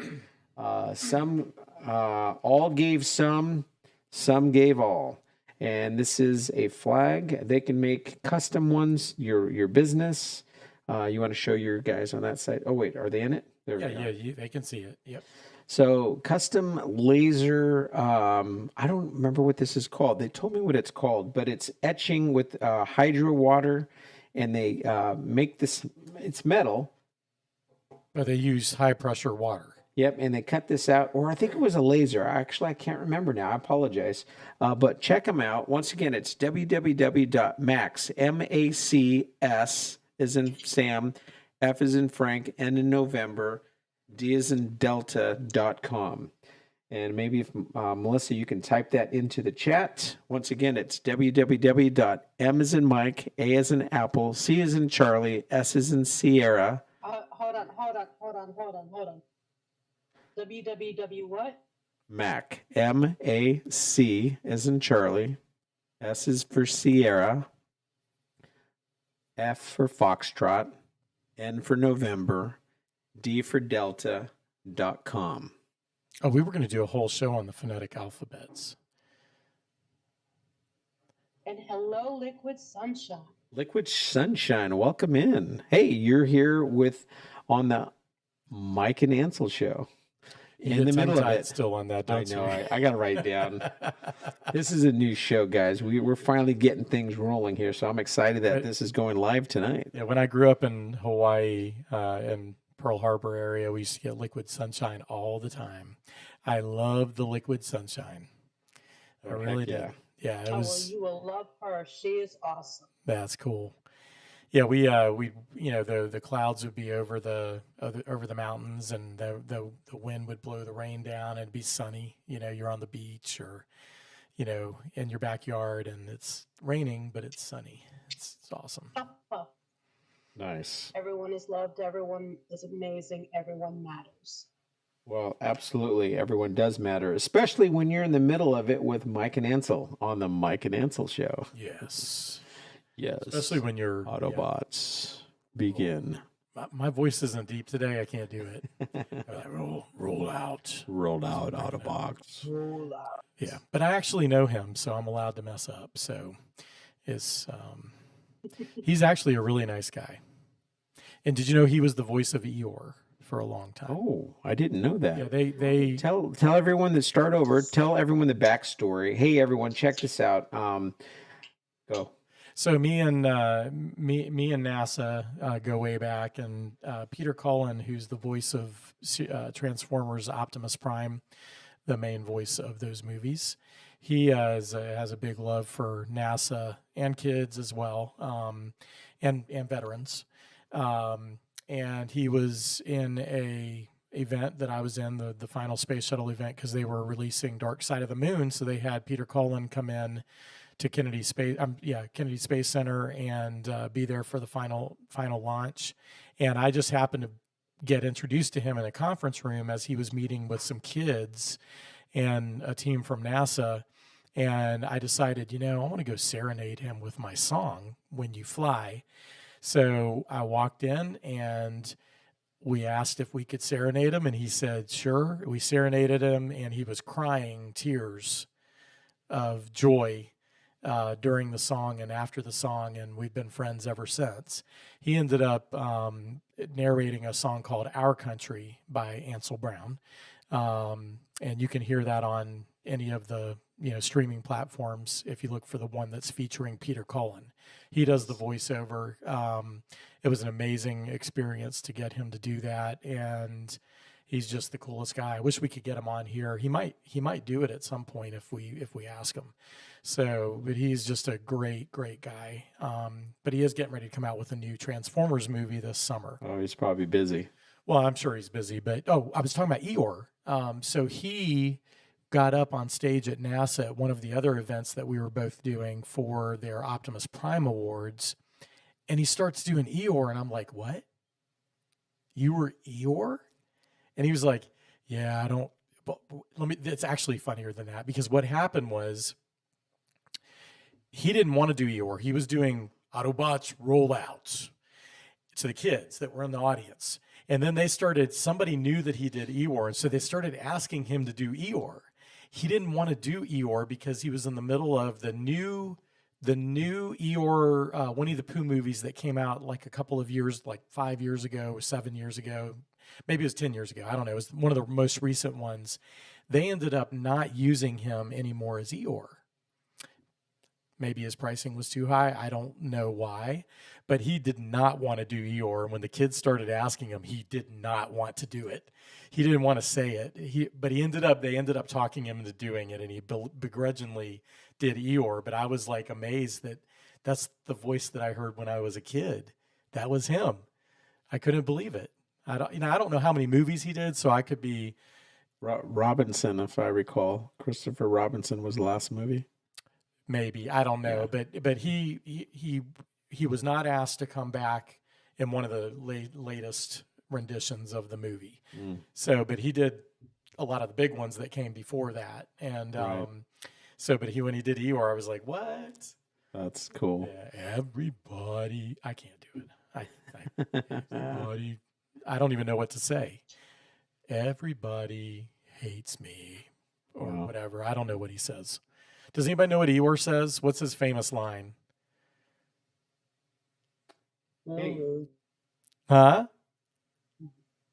Some all gave some gave all. And this is a flag. They can make custom ones, your business. You want to show your guys on that side? Oh, wait, are they in it? There we go. They can see it. Yep. So custom laser, I don't remember what this is called. They told me what it's called, but it's etching with hydro water, and they make this, it's metal. But they use high pressure water. Yep, and they cut this out, or I think it was a laser. Actually, I can't remember now. I apologize. But check them out. Once again, it's www.macs, M-A-C-S, as in Sam, F as in Frank, N in November, D as in Delta.com. And maybe if, Melissa, you can type that into the chat. Once again, it's www.m as in Mike, A as in Apple, C as in Charlie, S as in Sierra. Hold on. www what? Mac, M-A-C as in Charlie, S is for Sierra, F for Foxtrot, N for November, D for Delta.com. Oh, we were going to do a whole show on the phonetic alphabets. And hello, Liquid Sunshine. Liquid Sunshine, welcome in. Hey, you're here on the Mike and Ansel show. In the middle of it. Still on that, don't I know. you? I got to write it down. This is a new show, guys. We're finally getting things rolling here, so I'm excited that this is going live tonight. Yeah, when I grew up in Hawaii, in Pearl Harbor area, we used to get Liquid Sunshine all the time. I loved the Liquid Sunshine. I really did. Yeah, it was. Well, you will love her. She is awesome. That's cool. Yeah, we the clouds would be over the mountains, and the wind would blow the rain down, and it'd be sunny. You're on the beach or, in your backyard, and it's raining, but it's sunny. It's awesome. Nice. Everyone is loved. Everyone is amazing. Everyone matters. Well, absolutely. Everyone does matter, especially when you're in the middle of it with Mike and Ansel on the Mike and Ansel show. Yes. Yes. Especially when you're Autobots begin. My voice isn't deep today. I can't do it. Roll out. Rolled out Autobots. Roll out. Yeah, but I actually know him, so I'm allowed to mess up. So it's he's actually a really nice guy. And did you know he was the voice of Eeyore for a long time? Oh, I didn't know that. Yeah, they tell everyone that start over. Tell everyone the backstory. Hey, everyone, check this out. Go. So me and NASA go way back, and Peter Cullen, who's the voice of Transformers Optimus Prime, the main voice of those movies, he has a big love for NASA and kids as well, and veterans. And he was in a event that I was in, the final space shuttle event, because they were releasing Dark Side of the Moon. So they had Peter Cullen come in to Kennedy Space Center and be there for the final launch. And I just happened to get introduced to him in a conference room as he was meeting with some kids and a team from NASA. And I decided, I want to go serenade him with my song, When You Fly. So I walked in and we asked if we could serenade him, and he said, sure. We serenaded him, and he was crying tears of joy during the song and after the song, and we've been friends ever since. He ended up narrating a song called Our Country by Ansel Brown, and you can hear that on any of the streaming platforms if you look for the one that's featuring Peter Cullen. He does the voiceover. It was an amazing experience to get him to do that, and he's just the coolest guy. I wish we could get him on here. He might do it at some point if we ask him. So, but he's just a great guy. But he is getting ready to come out with a new Transformers movie this summer. Oh, he's probably busy. Well, I'm sure he's busy, but I was talking about Eeyore. So he got up on stage at NASA at one of the other events that we were both doing for their Optimus Prime Awards, And he starts doing Eeyore, and I'm like, what? You were Eeyore? And he was like, yeah, I don't, but let me, it's actually funnier than that, because what happened was he didn't want to do Eeyore. He was doing Autobots rollouts to the kids that were in the audience. And then somebody knew that he did Eeyore. And so they started asking him to do Eeyore. He didn't want to do Eeyore because he was in the middle of the new Eeyore Winnie the Pooh movies that came out like a couple of years, like 5 years ago or 7 years ago. Maybe it was 10 years ago. I don't know. It was one of the most recent ones. They ended up not using him anymore as Eeyore. Maybe his pricing was too high. I don't know why, but he did not want to do Eeyore. And when the kids started asking him, he did not want to do it. He didn't want to say it. They ended up talking him into doing it, and he begrudgingly did Eeyore. But I was like amazed that that's the voice that I heard when I was a kid. That was him. I couldn't believe it. I don't know how many movies he did, so I could be Robinson, if I recall. Christopher Robinson was the last movie. Maybe, I don't know, Yeah. but he was not asked to come back in one of the latest renditions of the movie. So, but he did a lot of the big ones that came before that, and Right. but when he did Eeyore, I was like, what? That's cool. Yeah, everybody, I can't do it. Everybody, I don't even know what to say. Everybody hates me, or Wow. whatever. I don't know what he says. Does anybody know what Eeyore says? What's his famous line? Hey. Huh?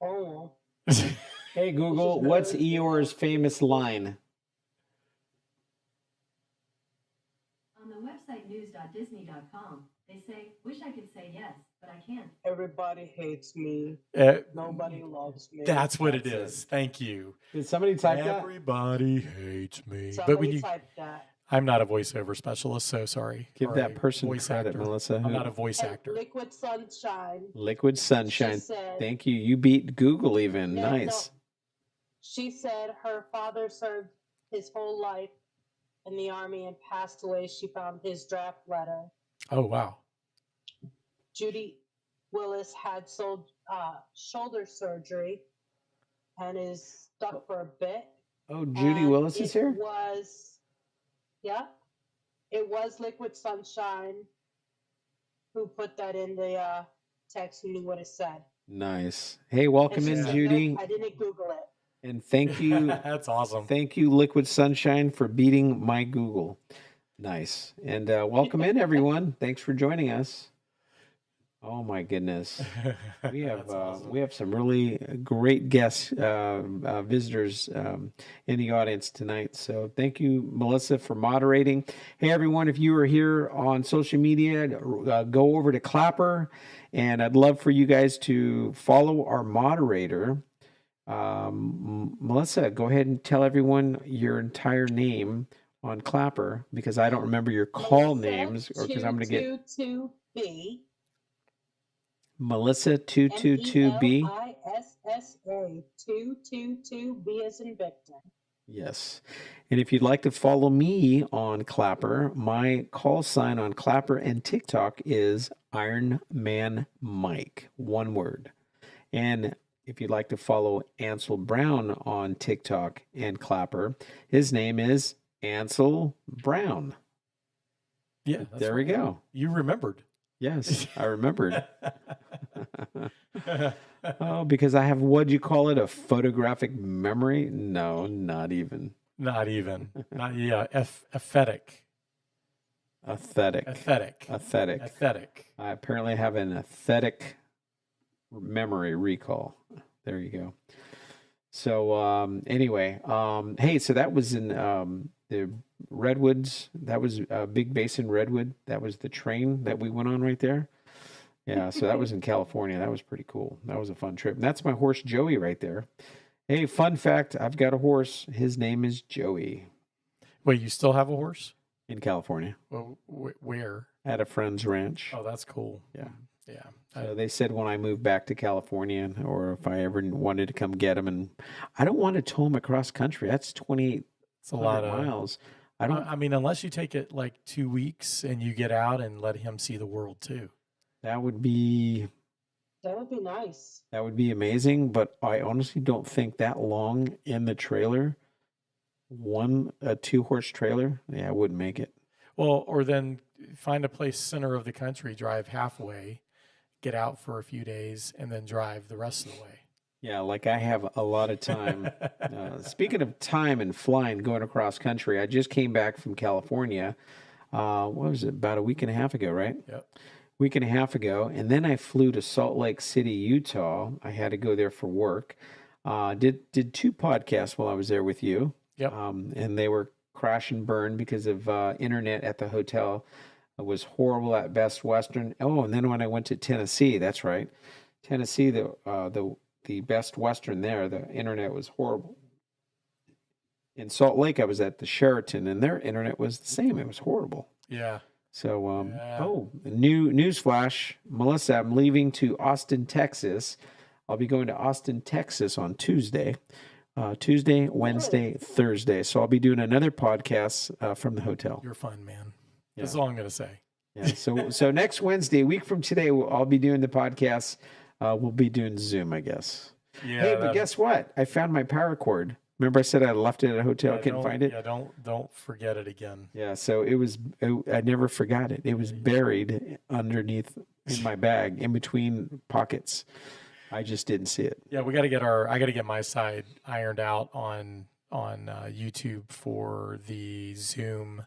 Oh. Hey, Google, what's Eeyore's famous line? On the website news.disney.com, they say, wish I could say yes, but I can't. Everybody hates me. Nobody loves me. That's what it That's is. Thank you. Did somebody type that? Everybody hates me. Somebody But when you, typed that. I'm not a voiceover specialist, so sorry. Give Or that a person voice credit, actor. Melissa. I'm not a voice And actor. Liquid Sunshine. Liquid Sunshine. She said- Thank you. You beat Google even. No, Nice. no. She said her father served his whole life in the army and passed away. She found his draft letter. Oh, wow. Judy Willis had shoulder surgery and is stuck for a bit. Oh, Judy And Willis is here? It was Liquid Sunshine who put that in the text, who knew what it said. Nice. Hey, welcome And she in, said, Judy. "Nope, I didn't Google it." And thank you. That's awesome. Thank you, Liquid Sunshine, for beating my Google. Nice. And welcome in, everyone. Thanks for joining us. Oh my goodness, we have That's awesome. we have some really great guests, visitors in the audience tonight. So thank you, Melissa, for moderating. Hey, everyone, if you are here on social media, go over to Clapper, and I'd love for you guys to follow our moderator. Melissa, go ahead and tell everyone your entire name on Clapper, because I don't remember your call names, or because I'm going to get 222B. Melissa 222B. MELISSA 222B as in Victor. Yes. And if you'd like to follow me on Clapper, my call sign on Clapper and TikTok is Iron Man Mike, one word. And if you'd like to follow Ansel Brown on TikTok and Clapper, his name is Ansel Brown. Yeah, that's There we right. go. You remembered. Yes, I remembered. Oh, because I have, what do you call it? A photographic memory? No, not even. Not even. Not, yeah, aesthetic. Aesthetic. Aesthetic. Aesthetic. Aesthetic. I apparently have an aesthetic memory recall. There you go. So anyway, hey, so that was in the Redwoods. That was Big Basin Redwood. That was the train that we went on right there. Yeah, so that was in California. That was pretty cool. That was a fun trip. And that's my horse Joey right there. Hey, fun fact, I've got a horse. His name is Joey. Wait, you still have a horse? In California. Well, where? At a friend's ranch. Oh, that's cool. Yeah. Yeah. So they said when I moved back to California, or if I ever wanted to come get him, and I don't want to tow him across country. That's 28 It's a lot of miles. I don't. I mean, unless you take it like 2 weeks and you get out and let him see the world too. That would be nice. that would be amazing, but I honestly don't think that long in the trailer, a 2-horse trailer, yeah, I wouldn't make it. Well, or then find a place center of the country, drive halfway, get out for a few days, and then drive the rest of the way. Yeah, like I have a lot of time. Speaking of time and flying, going across country, I just came back from California. What was it? About a week and a half ago, right? Yep. Week and a half ago, and then I flew to Salt Lake City, Utah. I had to go there for work. Did 2 podcasts while I was there with you. Yep. And they were crash and burn because of internet at the hotel. It was horrible at Best Western. Oh, and then when I went to Tennessee, that's right, Tennessee, the Best Western there, the internet was horrible. In Salt Lake, I was at the Sheraton, and their internet was the same. It was horrible. Yeah. So, news flash, Melissa, I'm leaving to Austin, Texas. I'll be going to Austin, Texas on Tuesday, Wednesday, Thursday. So I'll be doing another podcast from the hotel. You're fun, man. Yeah. That's all I'm going to say. Yeah. So next Wednesday, a week from today, I'll be doing the podcast. We'll be doing Zoom, I guess. Yeah. Hey, but guess what? I found my power cord. Remember I said I left it at a hotel, couldn't find it? Yeah, don't forget it again. Yeah, so I never forgot it. It was buried underneath in my bag, in between pockets. I just didn't see it. Yeah, I got to get my side ironed out on YouTube for the Zoom,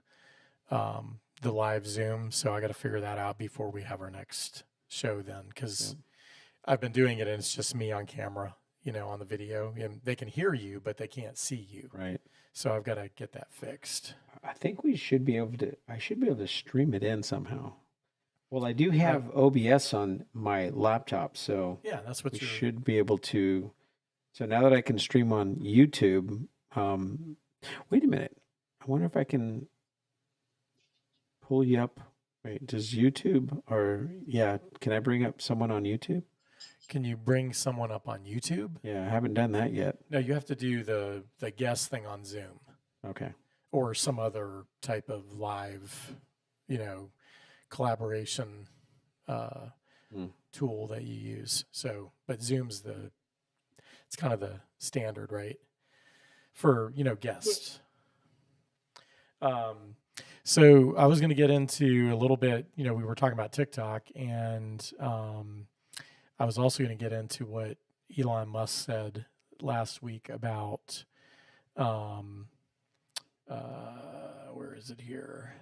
the live Zoom. So I got to figure that out before we have our next show then, because I've been doing it and it's just me on camera, on the video, and they can hear you, but they can't see you. Right. So I've got to get that fixed. I think I should be able to stream it in somehow. Well, I do have OBS on my laptop, so yeah, that's what we you should be able to. So now that I can stream on YouTube, wait a minute. I wonder if I can pull you up. Wait, does YouTube can I bring up someone on YouTube? Can you bring someone up on YouTube? Yeah, I haven't done that yet. No, you have to do the guest thing on Zoom. Okay. Or some other type of live, collaboration tool that you use. So, but Zoom's it's kind of the standard, right? For, guests. So I was going to get into a little bit, we were talking about TikTok, and I was also going to get into what Elon Musk said last week about, where is it here?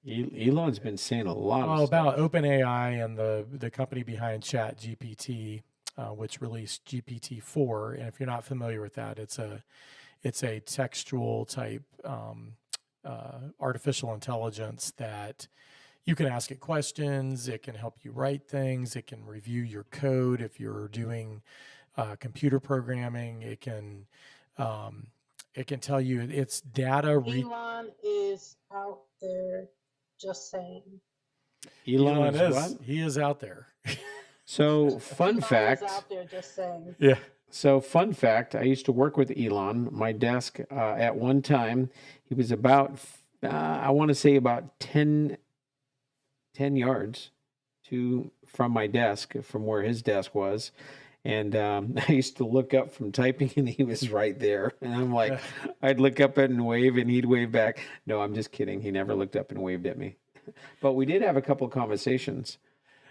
Elon's been saying a lot of about OpenAI and the company behind ChatGPT, which released GPT-4. And if you're not familiar with that, it's a textual type artificial intelligence that you can ask it questions. It can help you write things. It can review your code if you're doing computer programming. It can tell you its data. Elon is out there, just saying. Elon is what? He is out there. So fun fact. Is out there, just saying. Yeah. So fun fact, I used to work with Elon. My desk at one time, he was about, I want to say about 10 yards from my desk, from where his desk was. And I used to look up from typing and he was right there. And I'm like, I'd look up and wave and he'd wave back. No, I'm just kidding. He never looked up and waved at me. But we did have a couple of conversations.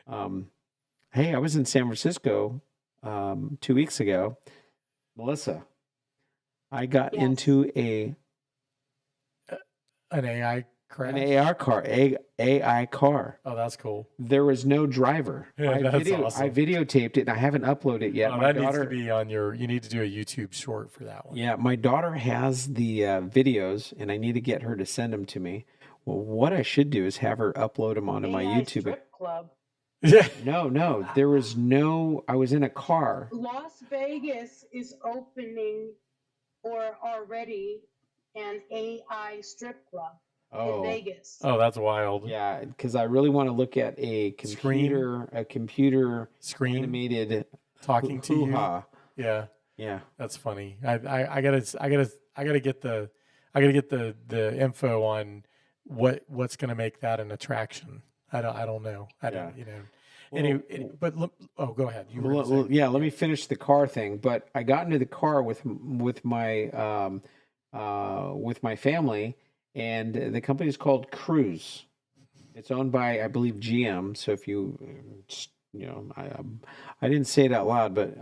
Hey, I was in San Francisco 2 weeks ago. Melissa, I got into an AI crash? An AI car. Oh, that's cool. There was no driver. Yeah, awesome. I videotaped it and I haven't uploaded it yet. That needs to be on you need to do a YouTube short for that one. Yeah, my daughter has the videos and I need to get her to send them to me. Well, what I should do is have her upload them onto my YouTube. Strip club. Yeah. No, there was no, I was in a car. Las Vegas is opening or already an AI strip club in Vegas. Oh, that's wild. Yeah, because I really want to look at a computer screen animated talking to you. Yeah. That's funny. I gotta get the info on what's gonna make that an attraction. I don't know. Go ahead. You were Well, gonna say- yeah, let me finish the car thing. But I got into the car with my family, and the company is called Cruise. It's owned by, I believe, GM. So if you, I didn't say it out loud, but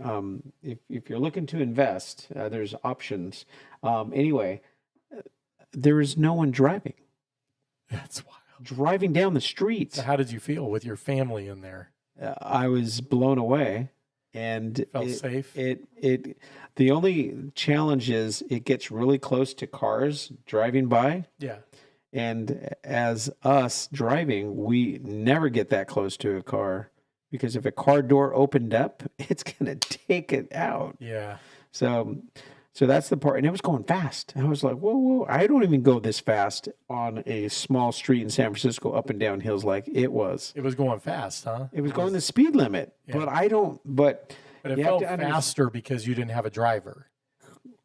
if you're looking to invest, there's options. Anyway, there is no one driving. That's wild. Driving down the street. So how did you feel with your family in there? I was blown away, and Felt safe? The only challenge is it gets really close to cars driving by. Yeah. And as us driving, we never get that close to a car, because if a car door opened up, it's going to take it out. Yeah. So that's the part. And it was going fast. I was like, whoa, I don't even go this fast on a small street in San Francisco up and down hills like it was. It was going fast, huh? It was going the speed limit. Yeah. But it you felt have to faster because you didn't have a driver.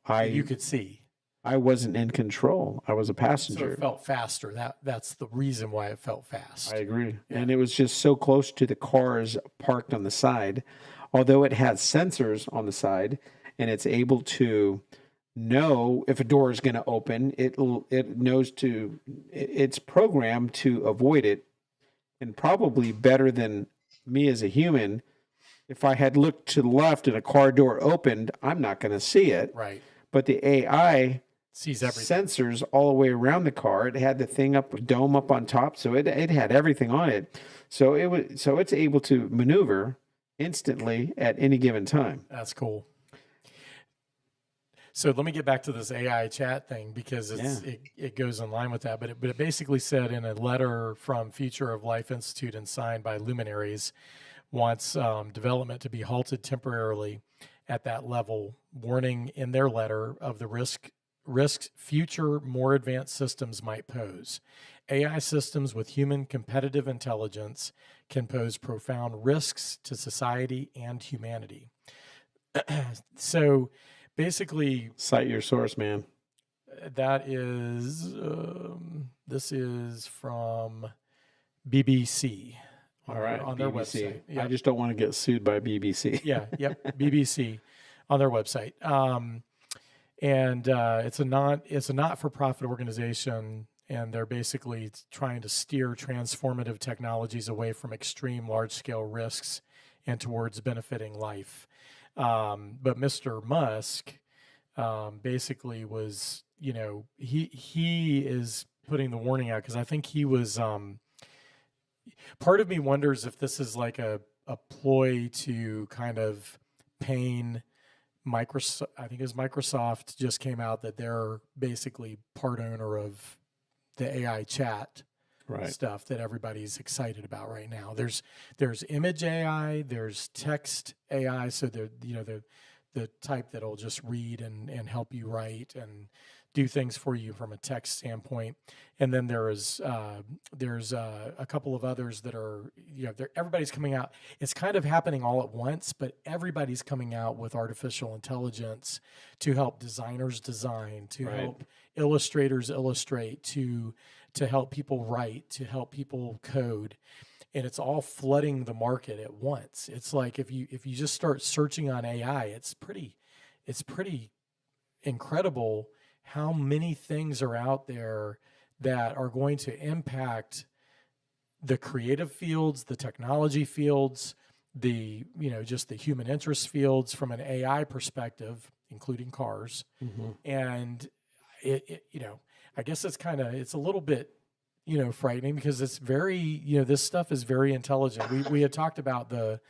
You could see. I wasn't in control. I was a So passenger. it felt faster. That's the reason why it felt fast. I agree. Yeah. And it was just so close to the cars parked on the side. Although it has sensors on the side and it's able to know if a door is going to open, it's programmed to avoid it. And probably better than me as a human, if I had looked to the left and a car door opened, I'm not going to see it. Right. But the AI Sees everything. sensors all the way around the car. It had the dome up on top, so it had everything on it. So it's able to maneuver instantly at any given time. That's cool. So let me get back to this AI chat thing, because it goes in line with that. But it basically said in a letter from Future of Life Institute and signed by luminaries, wants development to be halted temporarily at that level, warning in their letter of the risks future more advanced systems might pose. AI systems with human competitive intelligence can pose profound risks to society and humanity. So basically, Cite your source, man. that is, this is from BBC. All right, on their BBC. website. Yep. I just don't want to get sued by BBC. Yep, BBC on their website. And it's a not-for-profit organization, and they're basically trying to steer transformative technologies away from extreme large-scale risks and towards benefiting life. But Mr. Musk basically was, he is putting the warning out, because I think he was. Part of me wonders if this is like a ploy to kind of pain Microsoft. I think it was Microsoft just came out that they're basically part owner of the AI chat stuff that everybody's excited about right now. There's image AI, there's text AI, so the type that'll just read and help you write and do things for you from a text standpoint. And then there's a couple of others that are, everybody's coming out. It's kind of happening all at once, but everybody's coming out with artificial intelligence to help designers design, to help illustrators illustrate, to help people write, to help people code. And it's all flooding the market at once. It's like if you just start searching on AI, it's pretty incredible how many things are out there that are going to impact the creative fields, the technology fields, just the human interest fields from an AI perspective, including cars. Mm-hmm. And I guess it's a little bit, frightening, because it's very, this stuff is very intelligent. We had talked about the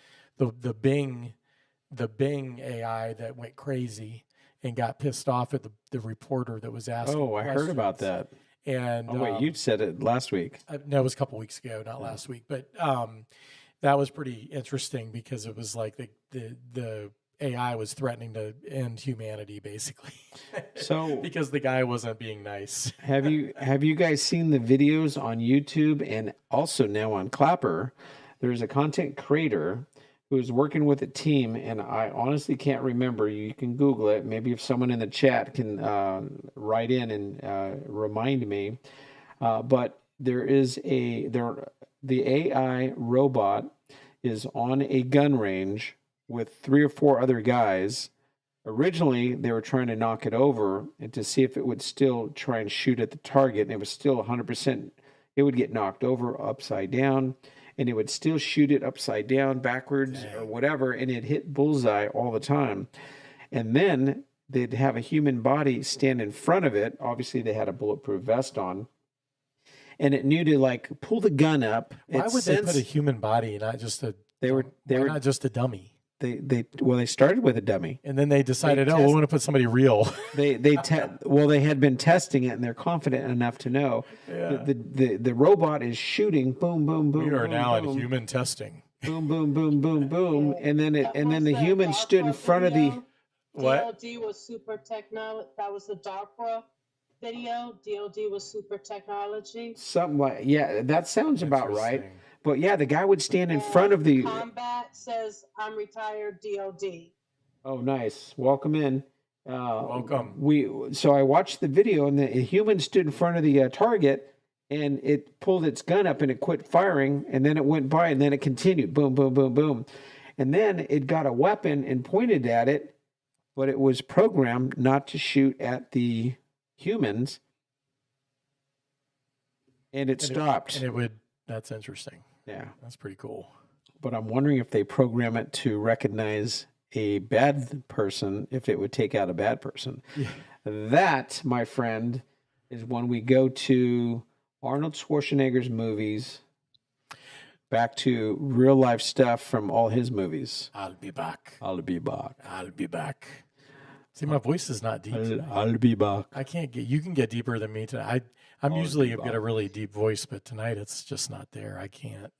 Bing AI that went crazy and got pissed off at the reporter that was asking. Oh, I heard about that. And wait, you said it last week. No, it was a couple weeks ago, not last week. But that was pretty interesting, because it was like the AI was threatening to end humanity, basically. So because the guy wasn't being nice. Have you guys seen the videos on YouTube and also now on Clapper? There's a content creator who's working with a team, and I honestly can't remember. You can Google it. Maybe if someone in the chat can write in and remind me. But there is the AI robot is on a gun range with 3 or 4 other guys. Originally, they were trying to knock it over and to see if it would still try and shoot at the target, and it was still 100%. It would get knocked over upside down, and it would still shoot it upside down, backwards, or whatever, and it hit bullseye all the time. And then they'd have a human body stand in front of it. Obviously, they had a bulletproof vest on, and it knew to like pull the gun up. Why would they put a human body, not just a? They were not just a dummy. They started with a dummy, and then they decided, we want to put somebody real. they had been testing it, and they're confident enough to know the robot is shooting. Boom, boom, boom. We are boom, now boom, in human testing. Boom, boom, boom, boom, boom, and then the human stood in front of the. What? DOD was super technology. That was the DARPA video. DOD was super technology. Something like that sounds about right. But yeah, the guy would stand in front of the. Combat says, "I'm retired DOD." Oh, nice. Welcome in. Welcome. So I watched the video, and the human stood in front of the target, and it pulled its gun up, and it quit firing, and then it went by, and then it continued. Boom, boom, boom, boom, and then it got a weapon and pointed at it, but it was programmed not to shoot at the humans, and it stopped. And it would. That's interesting. Yeah, that's pretty cool. But I'm wondering if they program it to recognize a bad person, if it would take out a bad person. Yeah. That, my friend, is when we go to Arnold Schwarzenegger's movies, back to real life stuff from all his movies. I'll be back. I'll be back. I'll be back. See, my voice is not deep today. I'll be back. I can't get. You can get deeper than me tonight. I'm usually got a really deep voice, but tonight it's just not there. I can't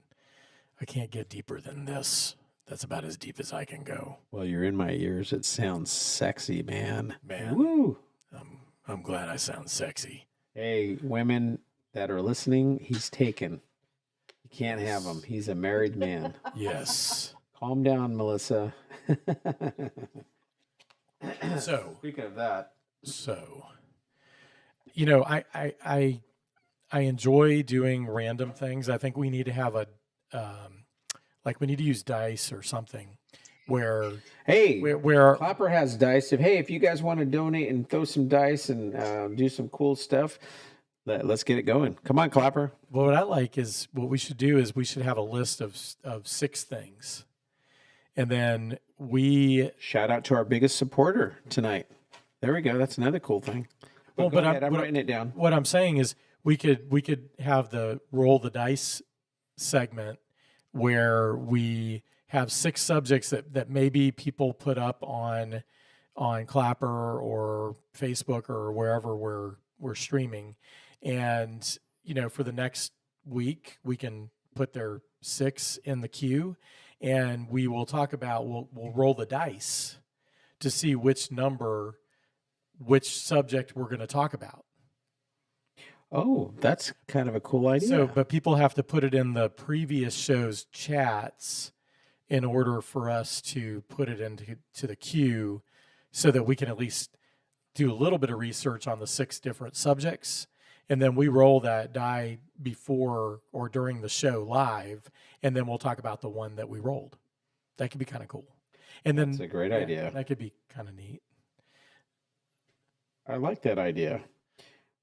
get deeper than this. That's about as deep as I can go. Well, you're in my ears. It sounds sexy, man. Woo! I'm glad I sound sexy. Hey, women that are listening, he's taken. You can't have him. He's a married man. Yes. Calm down, Melissa. So speaking of that, I enjoy doing random things. I think we need to have we need to use dice or something where Clapper has dice. If you guys want to donate and throw some dice and do some cool stuff, let's get it going. Come on, Clapper. Well, what I like is what we should do is we should have a list of 6 things. And then we shout out to our biggest supporter tonight. There we go. That's another cool thing. I'm writing it down. What I'm saying is we could have the roll the dice segment where we have 6 subjects that maybe people put up on Clapper or Facebook or wherever we're streaming, and for the next week we can put their 6 in the queue. And we will talk about, we'll roll the dice to see which subject we're going to talk about. Oh, that's kind of a cool idea. So, but people have to put it in the previous show's chats in order for us to put it into the queue so that we can at least do a little bit of research on the 6 different subjects. And then we roll that die before or during the show live, and then we'll talk about the one that we rolled. That could be kind of cool. And then that's a great idea. That could be kind of neat. I like that idea.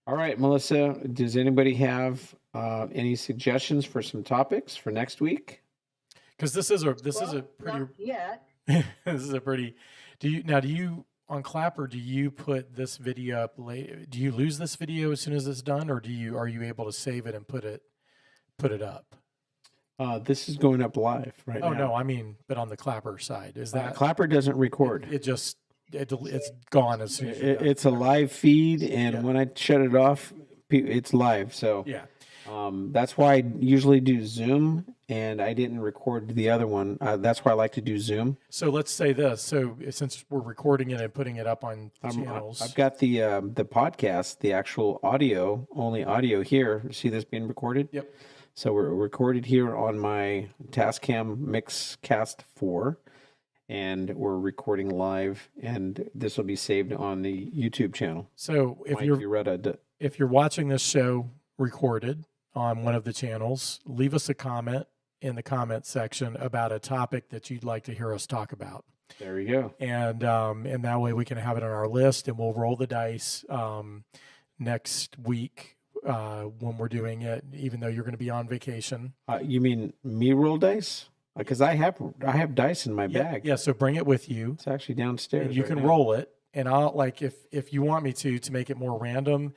All right, Melissa, does anybody have any suggestions for some topics for next week? Because this is a pretty. Not yet. This is a pretty. Do you on Clapper, do you put this video up late? Do you lose this video as soon as it's done, or are you able to save it and put it up? This is going up live right now. Oh no, I mean, but on the Clapper side, is that Clapper doesn't record? It's gone as soon as it's a live feed, and when I shut it off, it's live. So yeah. That's why I usually do Zoom, and I didn't record the other one. That's why I like to do Zoom. So let's say this. So since we're recording it and putting it up on channels, I've got the podcast, the actual only audio here. See this being recorded? Yep. So we're recorded here on my Tascam Mixcast 4, and we're recording live, and this will be saved on the YouTube channel. So if you're watching this show recorded on one of the channels, leave us a comment in the comment section about a topic that you'd like to hear us talk about. There we go. And that way we can have it on our list, and we'll roll the dice next week when we're doing it, even though you're going to be on vacation. You mean me roll dice? Because I have dice in my bag. Yeah, so bring it with you. It's actually downstairs. And you right can now. roll it, and I'll if you want me to make it more random,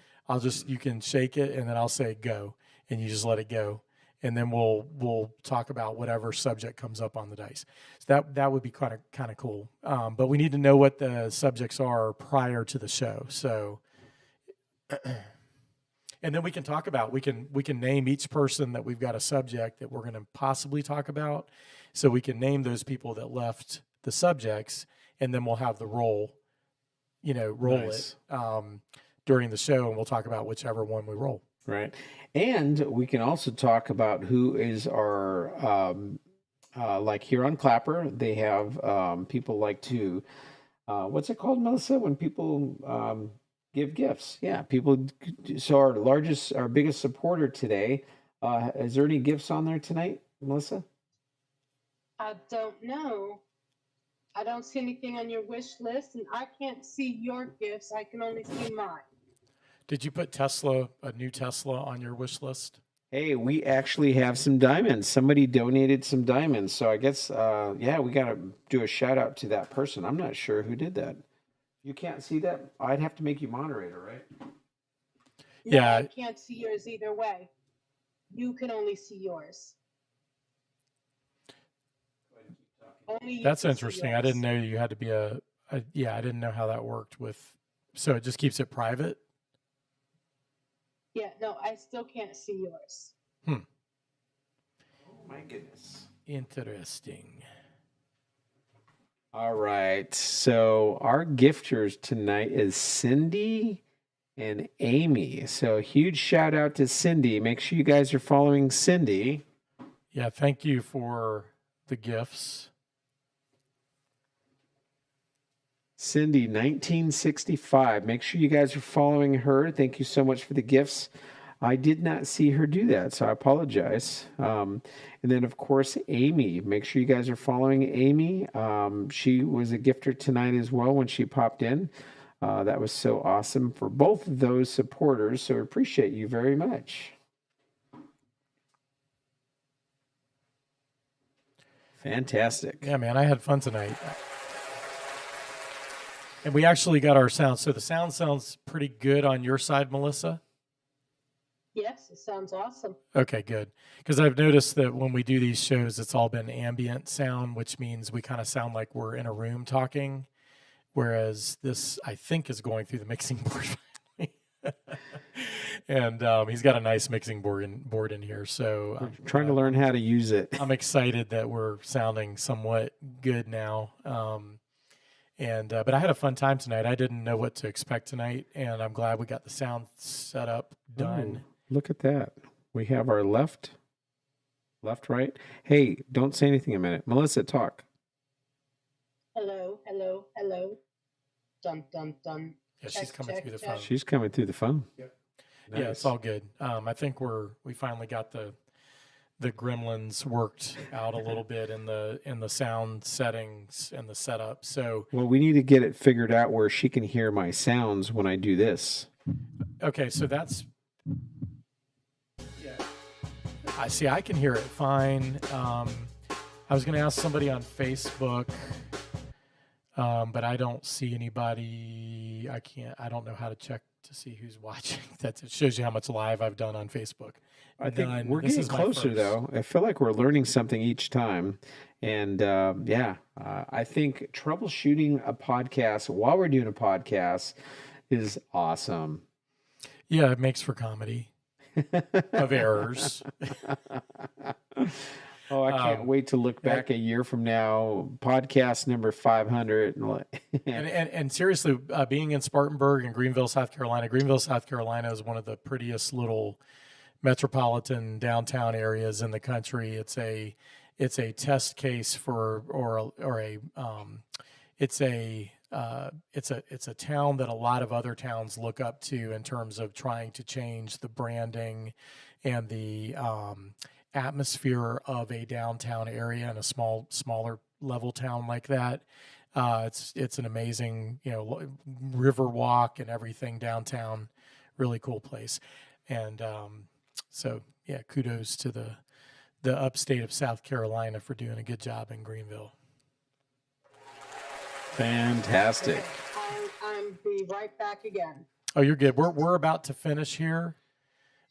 you can shake it, and then I'll say go, and you just let it go, and then we'll talk about whatever subject comes up on the dice. So that would be kind of cool. But we need to know what the subjects are prior to the show. So, and then we can talk about we can name each person that we've got a subject that we're going to possibly talk about. So we can name those people that left the subjects, and then we'll have the roll Nice. it during the show, and we'll talk about whichever one we roll. Right. And we can also talk about who is our, like here on Clapper, they have people like to, what's it called, Melissa? When people give gifts. Yeah, people. So our biggest supporter today, is there any gifts on there tonight, Melissa? I don't know. I don't see anything on your wish list, and I can't see your gifts. I can only see mine. Did you put a new Tesla on your wish list? Hey, we actually have some diamonds. Somebody donated some diamonds. So I guess, we got to do a shout out to that person. I'm not sure who did that. You can't see that? I'd have to make you moderator, right? No, Yeah. I can't see yours either way. You can only see yours. Only you That's can see interesting. I yours. didn't know you had to be I didn't know how that worked so it just keeps it private? Yeah, no, I still can't see yours. Oh my goodness. Interesting. All right. So our gifters tonight is Cindy and Amy. So a huge shout out to Cindy. Make sure you guys are following Cindy. Yeah, thank you for the gifts. Cindy, 1965. Make sure you guys are following her. Thank you so much for the gifts. I did not see her do that, so I apologize. And then, of course, Amy. Make sure you guys are following Amy. She was a gifter tonight as well when she popped in. That was so awesome for both of those supporters, so appreciate you very much. Fantastic. Yeah, man, I had fun tonight. And we actually got our sound. So the sound sounds pretty good on your side, Melissa? Yes, it sounds awesome. Okay, good. Because I've noticed that when we do these shows, it's all been ambient sound, which means we kind of sound like we're in a room talking. Whereas this, I think, is going through the mixing board. And he's got a nice mixing board in here. So I'm trying to learn how to use it. I'm excited that we're sounding somewhat good now. But I had a fun time tonight. I didn't know what to expect tonight, and I'm glad we got the sound set up done. Oh, look at that. We have our left, right. Hey, don't say anything a minute. Melissa, talk. Hello, hello, hello. Dun, dun, dun. Yeah, she's coming through the phone. She's coming through the phone. Yep. Nice. Yeah, it's all good. I think we finally got the gremlins worked out a little bit in the sound settings and the setup. So Well, we need to get it figured out where she can hear my sounds when I do this. okay, so I can hear it fine. I was going to ask somebody on Facebook, but I don't see anybody. I don't know how to check to see who's watching. It shows you how much live I've done on Facebook. I think None. we're This getting is my closer, first. though. I feel like we're learning something each time. And I think troubleshooting a podcast while we're doing a podcast is awesome. Yeah, it makes for comedy of errors. Oh, I can't wait to look back a year from now, podcast number 500. And seriously, being in Spartanburg and Greenville, South Carolina is one of the prettiest little metropolitan downtown areas in the country. It's a test case it's a town that a lot of other towns look up to in terms of trying to change the branding and the atmosphere of a downtown area in a smaller level town like that. It's an amazing, river walk and everything downtown. Really cool place. And so, yeah, kudos to the upstate of South Carolina for doing a good job in Greenville. Fantastic. I'm be right back again. Oh, you're good. We're about to finish here.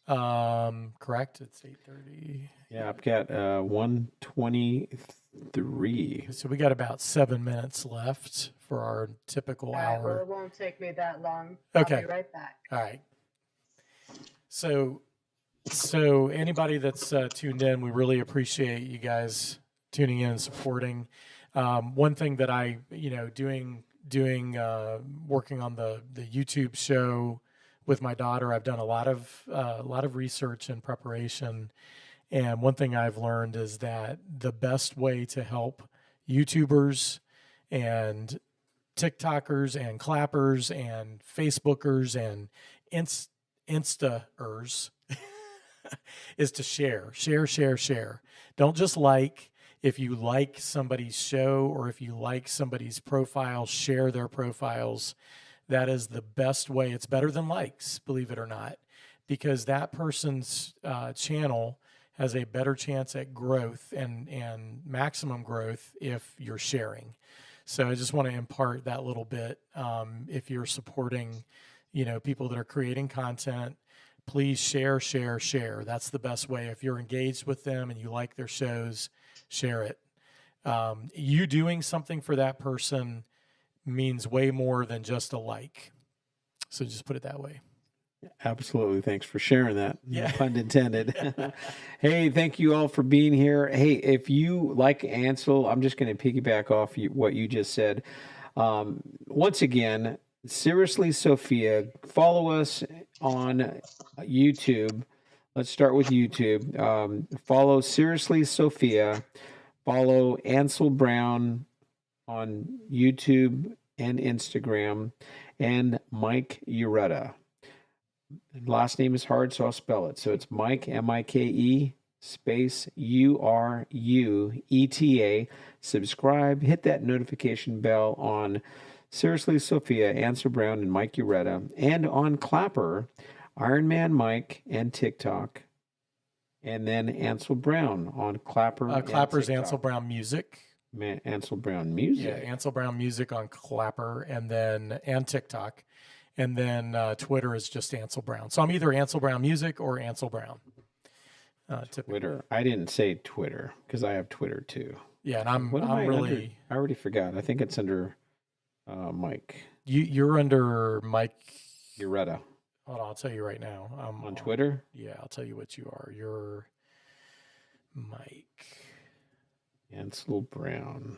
Correct? It's 8:30. Yeah, I've got 1:23. So we got about 7 minutes left for our typical All right, well, hour. it won't take me that long. Okay. I'll be right back. All right. So anybody that's tuned in, we really appreciate you guys tuning in and supporting. One thing that I, working on the YouTube show with my daughter, I've done a lot of research and preparation. And one thing I've learned is that the best way to help YouTubers and TikTokers and clappers and Facebookers and Instaers is to share. Don't just like. If you like somebody's show or if you like somebody's profile, share their profiles. That is the best way. It's better than likes, believe it or not, because that person's channel has a better chance at growth and maximum growth if you're sharing. So I just want to impart that little bit. If you're supporting, people that are creating content, please share. That's the best way. If you're engaged with them and you like their shows, share it. You doing something for that person means way more than just a like. So just put it that way. Absolutely. Thanks for sharing that. Yeah. Pun intended. Hey, thank you all for being here. Hey, if you like Ansel, I'm just going to piggyback off what you just said. Once again, Seriously Sophia, follow us on YouTube. Let's start with YouTube. Follow Seriously Sophia. Follow Ansel Brown on YouTube and Instagram, and MikeUrueta. Last name is hard, so I'll spell it. So it's Mike, M-I-K-E, space U-R-U-E-T-A. Subscribe, hit that notification bell on Seriously Sophia, Ansel Brown, and MikeUrueta, and on Clapper, Iron Man Mike, and TikTok. And then Ansel Brown on Clapper. Clapper's Ansel Brown Music. Ansel Brown Music. Yeah, Ansel Brown Music on Clapper and TikTok. And then Twitter is just Ansel Brown. So I'm either Ansel Brown Music or Ansel Brown. Twitter. I didn't say Twitter because I have Twitter too. Yeah, and I'm I really. I already forgot. I think it's under Mike. You're under Mike Urueta. Hold on, I'll tell you right now. On Twitter? Yeah, I'll tell you what you are. You're Mike. Ansel Brown.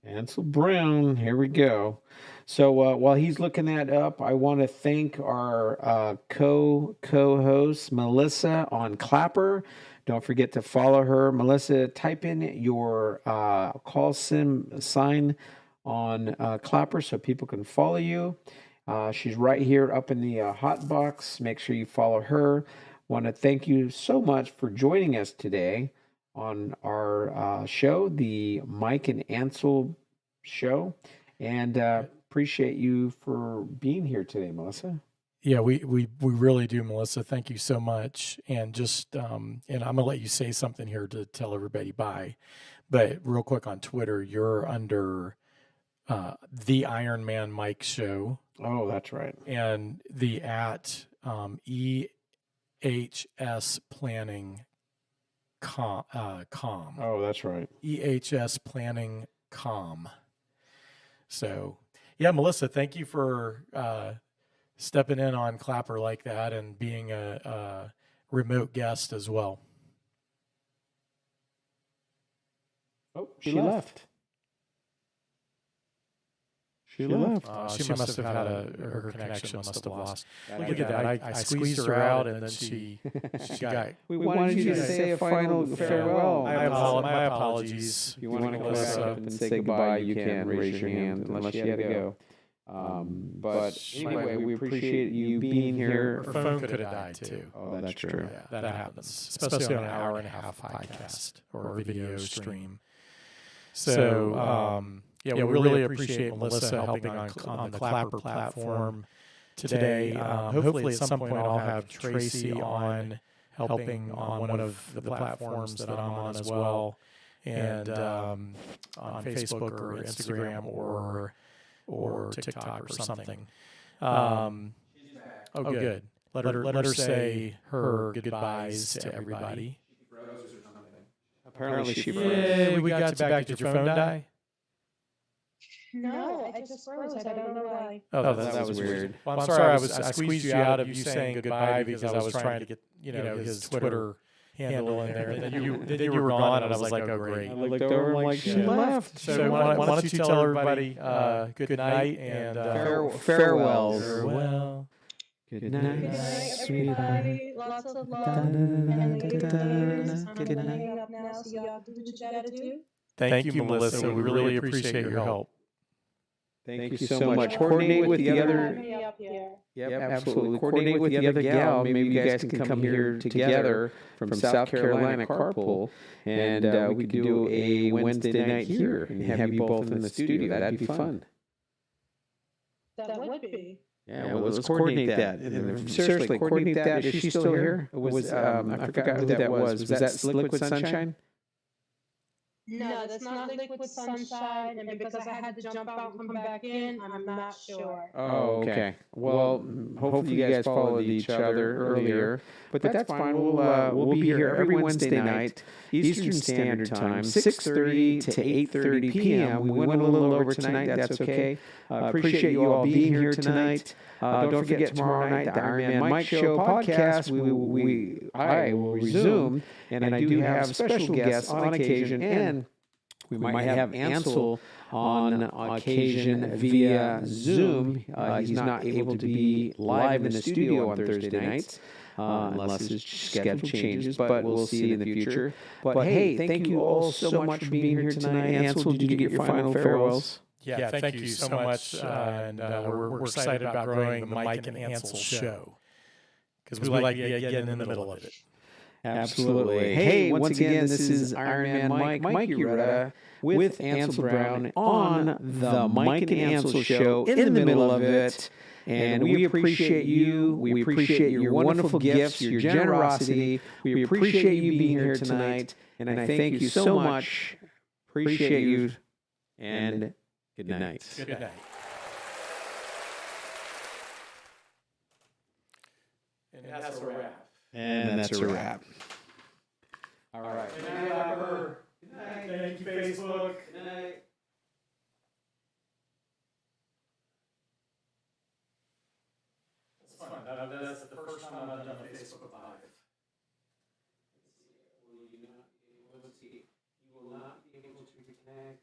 Ansel Brown. Here we go. So while he's looking that up, I want to thank our co-host, Melissa on Clapper. Don't forget to follow her. Melissa, type in your call sign on Clapper so people can follow you. She's right here up in the hot box. Make sure you follow her. Want to thank you so much for joining us today on our show, the Mike and Ansel show, and appreciate you for being here today, Melissa. Yeah, we really do, Melissa. Thank you so much. And just and I'm gonna let you say something here to tell everybody bye. But real quick on Twitter, you're under the Iron Man Mike Show. Oh, that's right. And the at EHS Planning com. Oh, that's right. EHS Planning com. So, yeah, Melissa, thank you for stepping in on Clapper like that and being a remote guest as well. Oh, she left. She left. She must have had her connection must have lost. Look at that. I squeezed her out and then she got. We wanted you to say a final farewell. My apologies. If you want to go up and say goodbye, you can raise your hand unless you had to go. But anyway, we appreciate you being here. Her phone could have died too. Oh, that's true. Yeah, that happens, especially on an hour and a half podcast or a video stream. So, yeah, we really appreciate Melissa helping on the Clapper platform today. Hopefully, at some point, I'll have Tracy on helping on one of the platforms that I'm on as well, and on Facebook or Instagram or TikTok or something. Oh, good. Let her say her goodbyes to everybody. Apparently she froze. Yeah, we got you back. Did your phone die? No, I just froze. I don't know why. Oh, that was weird. Well, I'm sorry. I squeezed you out of you saying goodbye because I was trying to get his Twitter handle in there. And then you were gone, and I was like, oh, great. I looked over and like, she left. So why don't you tell everybody good night and farewell. Farewell. Good night, sweetheart. Everybody, lots of love. And good days. I'm gonna hang up now, so y'all do what you gotta do. Thank you, Melissa. We really appreciate your help. Thank you so much. Coordinate with the other. Have me up here. Yep, absolutely. Coordinate with the other gal. Maybe you guys can come here together from South Carolina, carpool, and we could do a Wednesday night here and have you both in the studio. That'd be fun. That would be. Yeah, well, let's coordinate that. And seriously, coordinate that. Is she still here? I forgot who that was. Was that Liquid Sunshine? No, that's not Liquid Sunshine, and because I had to jump out and come back in, I'm not sure. Oh, okay. Well, hopefully you guys followed each other earlier, but that's fine. We'll be here every Wednesday night, Eastern Standard Time, 6:30 to 8:30 p.m. We went a little over tonight. That's okay. Appreciate you all being here tonight. Don't forget tomorrow night the Iron Man Mike Show podcast. I will resume, and I do have special guests on occasion, and we might have Ansel on occasion via Zoom. He's not able to be live in the studio on Thursday nights unless his schedule changes, but we'll see in the future. But hey, thank you all so much for being here tonight. Ansel, did you get your final farewells? Yeah, thank you so much. And we're excited about growing the Mike and Ansel show because we like getting in the middle of it. Absolutely. Hey, once again, this is Iron Man MikeUrueta with Ansel Brown on the Mike and Ansel show in the middle of it. And we appreciate you. We appreciate your wonderful gifts, your generosity. We appreciate you being here tonight. And I thank you so much. Appreciate you. And good night. Good night. And that's a wrap. And that's a wrap. All right. Good night, Clapper. Good night. Thank you, Facebook. Good night. That's fun. That's the first time I've done a Facebook Live. Let's see. You will not be able to connect.